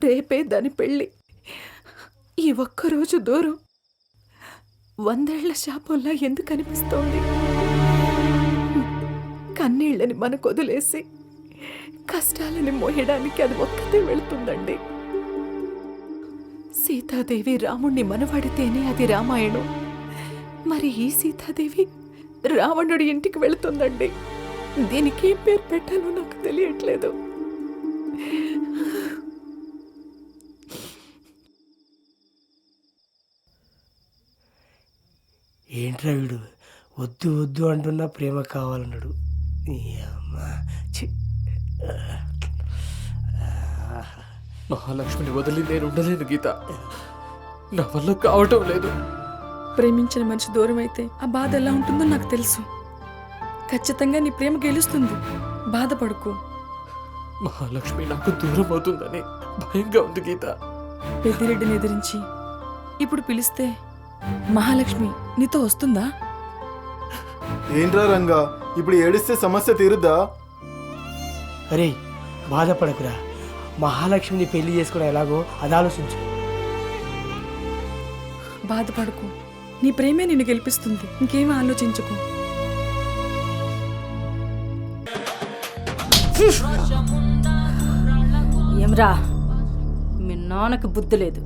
రేపే దాని పెళ్ళి. ఈ ఒక్కరోజు దూరం 100 ఏళ్ల శాపంలా ఎందుకు అనిపిస్తోంది? కన్నీళ్ళని మనకు వదిలేసి కష్టాలని మోయడానికి అది ఒక్కతే వెళుతుందండి. సీతాదేవి రాముణ్ణి మనవాడితేనే అది రామాయణం. మరి ఈ సీతాదేవి రావణుడి ఇంటికి వెళుతుందండి. దీనికి ఏం పేరు పెట్టాలో నాకు తెలియట్లేదు. ఏంట్రా వీడు వద్దు వద్దు అంటున్నా ప్రేమ కావాలన్నాడు. మహాలక్ష్మిని వదిలి నేను ఉండలేను గీత, నా వల్ల కావటం లేదు. ప్రేమించిన మనిషి దూరం అయితే ఆ బాధ ఎలా ఉంటుందో నాకు తెలుసు. ఖచ్చితంగా నీ ప్రేమ గెలుస్తుంది, బాధపడుకో. మహాలక్ష్మి నాకు దూరం అవుతుందని భయంగా ఉంది గీత. పెద్దిరెడ్డిని ఎదిరించి ఇప్పుడు పిలిస్తే మహాలక్ష్మి నీతో వస్తుందా? ఏంట్రా రంగా, ఇప్పుడు ఏడిస్తే సమస్య తీరుద్దా? అరే బాధపడకురా, మహాలక్ష్మిని పెళ్లి చేసుకోవడం ఎలాగో అది ఆలోచించు. బాధపడుకో, నీ ప్రేమే నిన్ను గెలిపిస్తుంది. ఇంకేమీ ఆలోచించుకో. ఏమ్రా, మీ నాన్నకి బుద్ధి లేదు,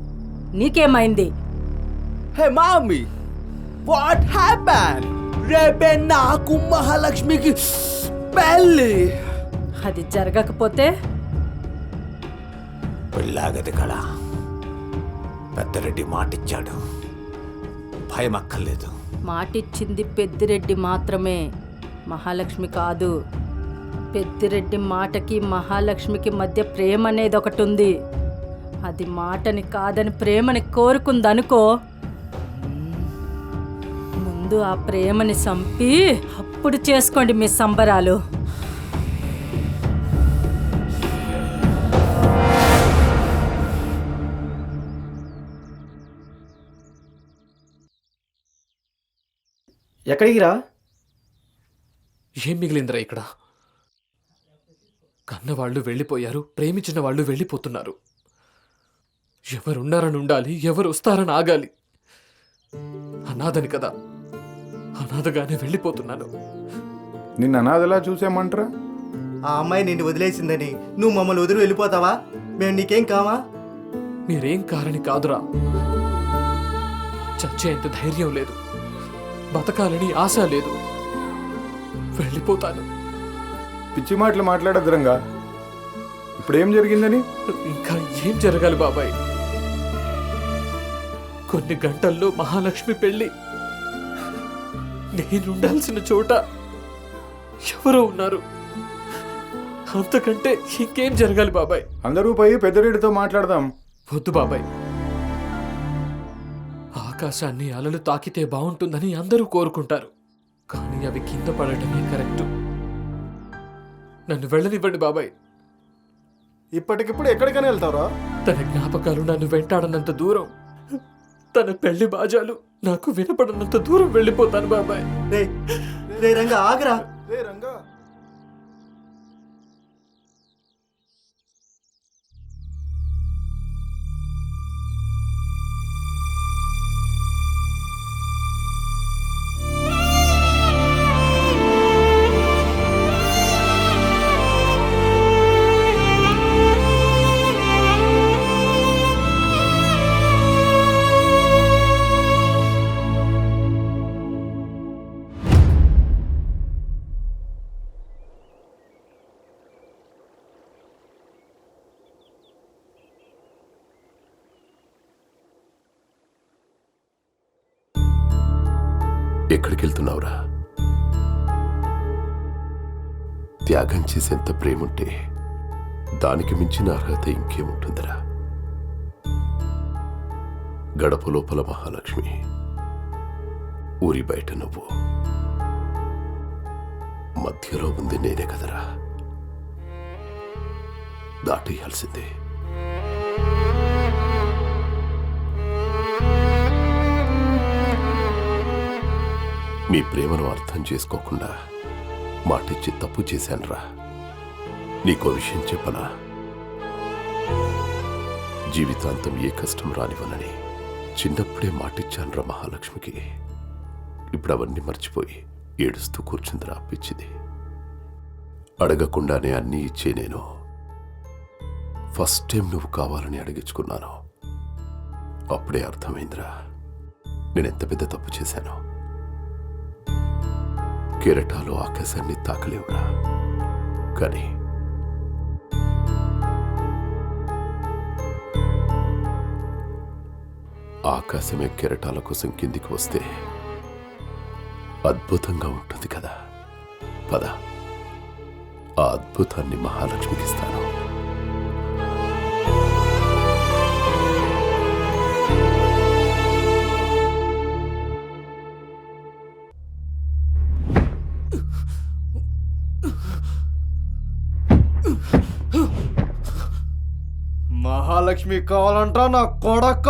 నీకేమైంది? హే మామీ, వాట్ హ్యాపెన్? రేపే నాకు మహాలక్ష్మికి పెళ్ళి. అది జరగకపోతే పెళ్ళాగది కదా. పెద్దరెడ్డి మాటిచ్చాడు, భయం అక్కర్లేదు. మాటిచ్చింది పెద్దిరెడ్డి మాత్రమే, మహాలక్ష్మి కాదు. పెద్దిరెడ్డి మాటకి మహాలక్ష్మికి మధ్య ప్రేమ అనేది ఒకటి ఉంది. అది మాటని కాదని ప్రేమని కోరుకుందనుకో, ముందు ఆ ప్రేమని చంపి అప్పుడు చేసుకోండి మీ సంబరాలు. ఎక్కడికి రా? ఏం మిగిలిందిరా ఇక్కడ? కన్నవాళ్ళు వెళ్ళిపోయారు, ప్రేమించిన వాళ్ళు వెళ్ళిపోతున్నారు. ఎవరున్నారని ఉండాలి, ఎవరు వస్తారని ఆగాలి. అనాథని కదా, అనాథగానే వెళ్ళిపోతున్నాను. నిన్న అనాథలా చూసామంటరా? ఆ అమ్మాయి నిన్ను వదిలేసిందని నువ్వు మమ్మల్ని వదిలి వెళ్ళిపోతావా? మేము నీకేం కావా? మీరేం కారని కాదురా, చచ్చేంత ధైర్యం లేదు, బతకాలని ఆశ లేదు. వెళ్ళిపోతాను. పిచ్చి మాటలు మాట్లాడద్దు రంగా. ఇప్పుడు ఏం జరిగిందని? ఇంకా ఏం జరగాలి బాబాయ్? కొన్ని గంటల్లో మహాలక్ష్మి పెళ్లి. నేనుండాల్సిన చోట ఎవరో ఉన్నారు. అంతకంటే ఇంకేం జరగాలి బాబాయ్? అందరూ పోయి పెద్దరెడ్డితో మాట్లాడదాం. వద్దు బాబాయ్, ఆకాశాన్ని అలలు తాకితే బాగుంటుందని అందరూ కోరుకుంటారు, కానీ అవి కింద పడటమే కరెక్టు. నన్ను వెళ్ళనివ్వండి బాబాయ్. ఇప్పటికిప్పుడు ఎక్కడికైనా వెళ్తారా? తన జ్ఞాపకాలు నన్ను వెంటాడనంత దూరం, తన పెళ్లి బాజాలు నాకు వినపడనంత దూరం వెళ్ళిపోతాను బాబాయ్. రే రంగా ఆగరా. రే రంగా, ఎక్కడికి వెళ్తున్నావురా? త్యాగం చేసేంత ప్రేముంటే దానికి మించిన అర్హత ఇంకేముంటుందిరా? గడప లోపల మహాలక్ష్మి, ఊరి బయట నువ్వు, మధ్యలో ఉంది నేనే కదరా. దాటేయాల్సిందే. మీ ప్రేమను అర్థం చేసుకోకుండా మాటిచ్చి తప్పు చేశానురా. నీకో విషయం చెప్పనా? జీవితాంతం ఏ కష్టం రానివ్వనని చిన్నప్పుడే మాటిచ్చానురా మహాలక్ష్మికి. ఇప్పుడు అవన్నీ మర్చిపోయి ఏడుస్తూ కూర్చుందిరా పిచ్చిది. అడగకుండానే అన్నీ ఇచ్చే నేను ఫస్ట్ టైం నువ్వు కావాలని అడిగించుకున్నాను. అప్పుడే అర్థమైందిరా నేనెంత పెద్ద తప్పు చేశాను. కెరటాలు ఆకాశాన్ని తాకలేవురా, కానీ ఆకాశమే కెరటాల కోసం కిందికి వస్తే అద్భుతంగా ఉంటుంది కదా. పద, ఆ అద్భుతాన్ని మహాలక్ష్మికి ఇస్తాను. మహాలక్ష్మి కావాలంటా నా కొడక.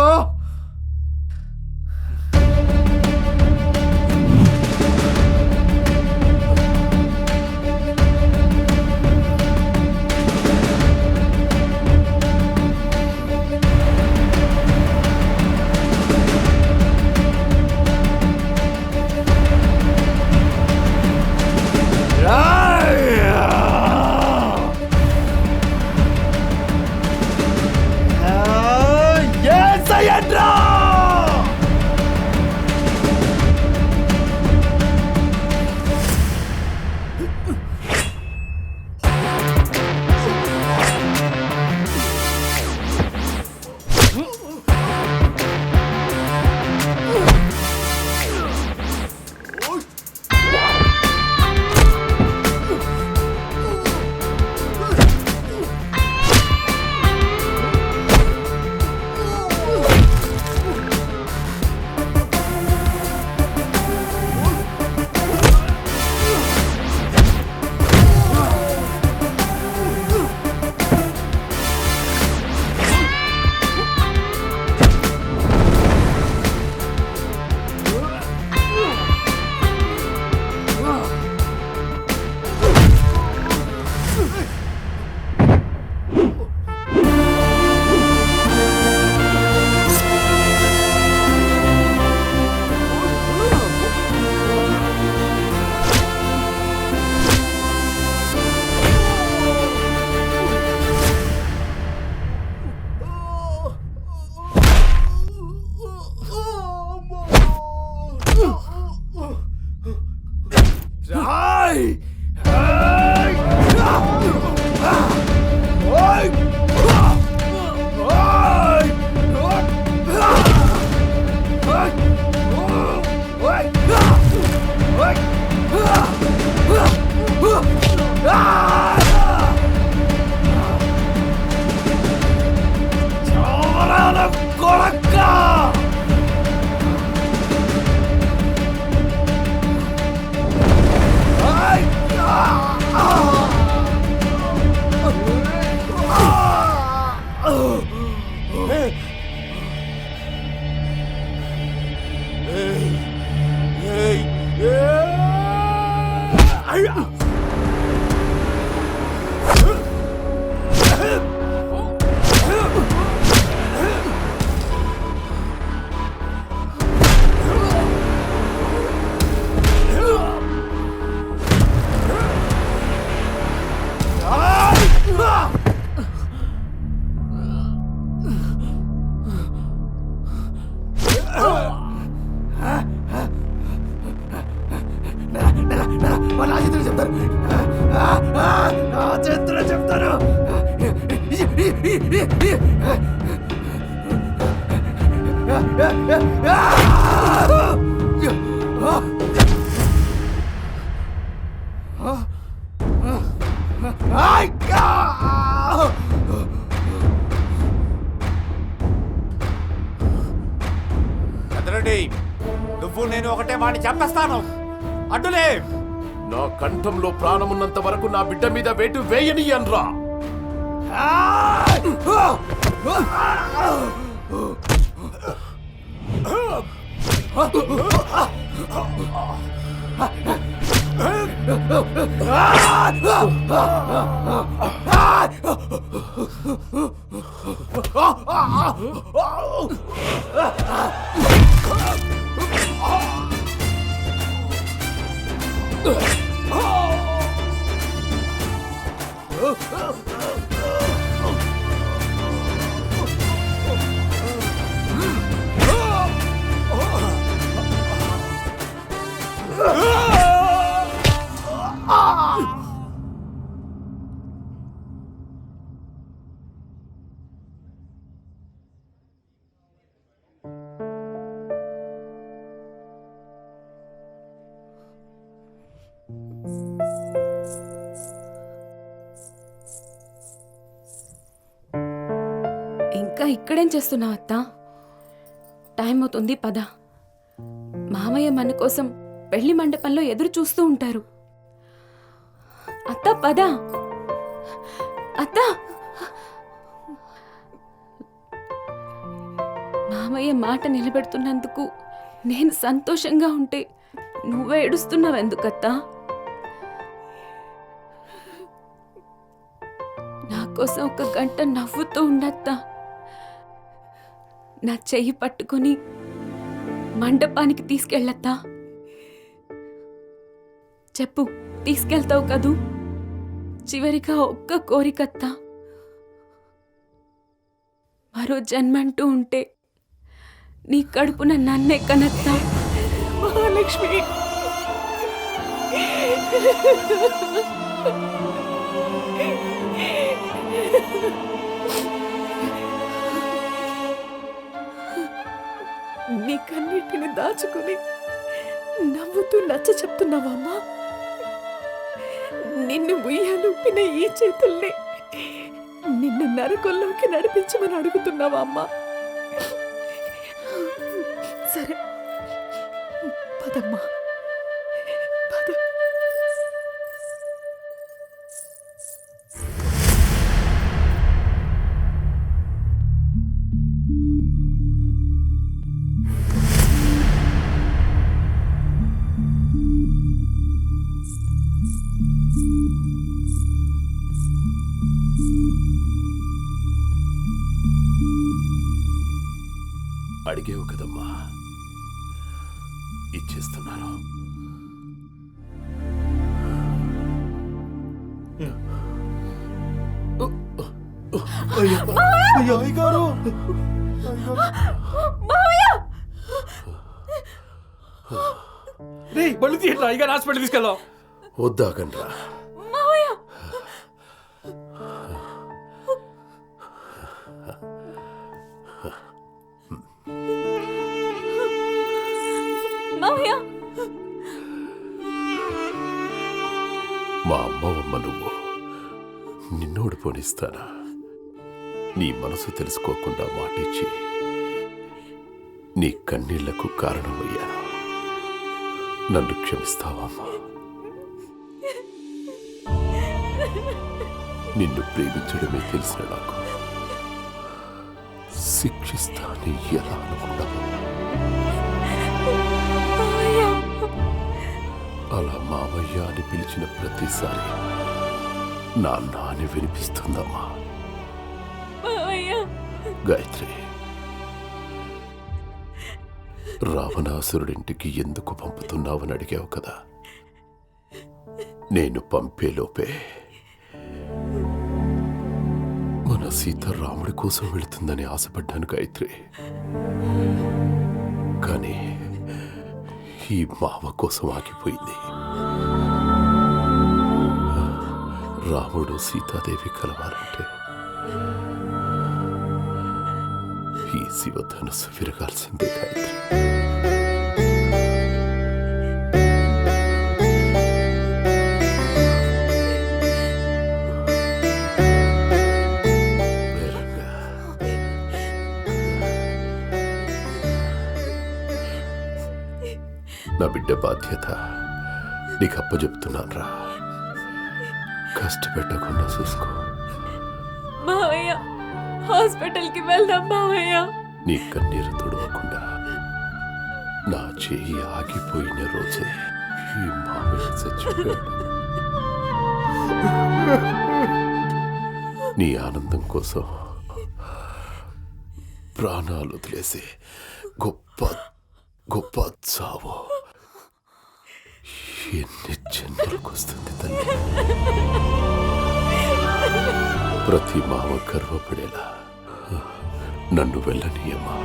చెప్తాను నా చేతిలో చెప్తాను. పెద్దరెడ్డి, నువ్వు నేను ఒకటే మాట చెప్పేస్తాను. అడ్డులే. నా కంఠంలో ప్రాణమున్నంత వరకు నా బిడ్డ మీద వేటు వేయనియన్రా. ఇంకా ఇక్కడేం చేస్తున్నావు అత్త? టైం అవుతుంది, పద. మామయ్య మన కోసం పెళ్లి మండపంలో ఎదురు చూస్తూ ఉంటారు. అత్త పద. అత్త, మామయ్య మాట నిలబెడుతున్నందుకు నేను సంతోషంగా ఉంటే నువ్వే ఏడుస్తున్నావెందుకత్తా? నా కోసం ఒక గంట నవ్వుతూ ఉండత్తా. నా చెయ్యి పట్టుకుని మండపానికి తీసుకెళ్ళత్తా. చెప్పు, తీసుకెళ్తావు కదూ? చివరిగా ఒక్క కోరికత్తా. మరో జన్మంటూ ఉంటే నీ కడుపున నన్నే కనత్తా. మహాలక్ష్మి, నీ కన్నిటిని దాచుకుని నవ్వుతూ నచ్చ చెప్తున్నావమ్మా. నిన్ను ఉయ్యాలుపిన ఈ చేతుల్ని నిన్ను నరకొల్లోకి నడిపించమని అడుగుతున్నావా అమ్మా? సరే, పదమ్మా, పద. అడిగేవు కదమ్మా, ఇచ్చేస్తున్నాను. అయ్యగారు, బళ్ళు తీయండి, అయ్యగారు హాస్పిటల్ తీసుకెళ్దాం. వద్దాగండ్రా. మా అమ్మవమ్మ నువ్వు, నిన్నోడు పోనిస్తానా? నీ మనసు తెలుసుకోకుండా మాటిచ్చి నీ కన్నీళ్లకు కారణమయ్యాను. నన్ను క్షమిస్తావమ్మా? నిన్ను ప్రేమించడమే తెలిసిన నాకు శిక్షిస్తాను ఎలా అనుకున్నావు? అలా మావయ్య అని పిలిచిన ప్రతిసారి నాన్న అని వినిపిస్తుందమ్మా. గాయత్రి, రావణాసురుడింటికి ఎందుకు పంపుతున్నావని అడిగావు కదా. నేను పంపేలోపే మన సీత రాముడి కోసం వెళుతుందని ఆశపడ్డాను గాయత్రి. కానీ ఈ మావ కోసం ఆగిపోయింది. రాముడు సీతాదేవి కలవాలంటే ఈ శివధనుసు విరగాల్సిందే గాయత్రి. నా బిడ్డ బాధ్యత నీకు అప్పచెప్తున్నాను రా. కష్టపెట్టకుండా చూసుకో. మావయ్య హాస్పిటల్కి వెళ్దాం మావయ్య. నీ కన్నీరు తుడవకుండా నా చేయి ఆగిపోయిన రోజే ఈ మామయ్య చచ్చిపోయాడు. నీ ఆనందం కోసం ప్రాణాలు వదిలేసే గొప్ప గొప్ప చావు ఎన్ని జన్మలకు వస్తుంది తల్లి. ప్రతి మామ గర్వపడేలా నన్ను వెళ్ళనీయమ్మా.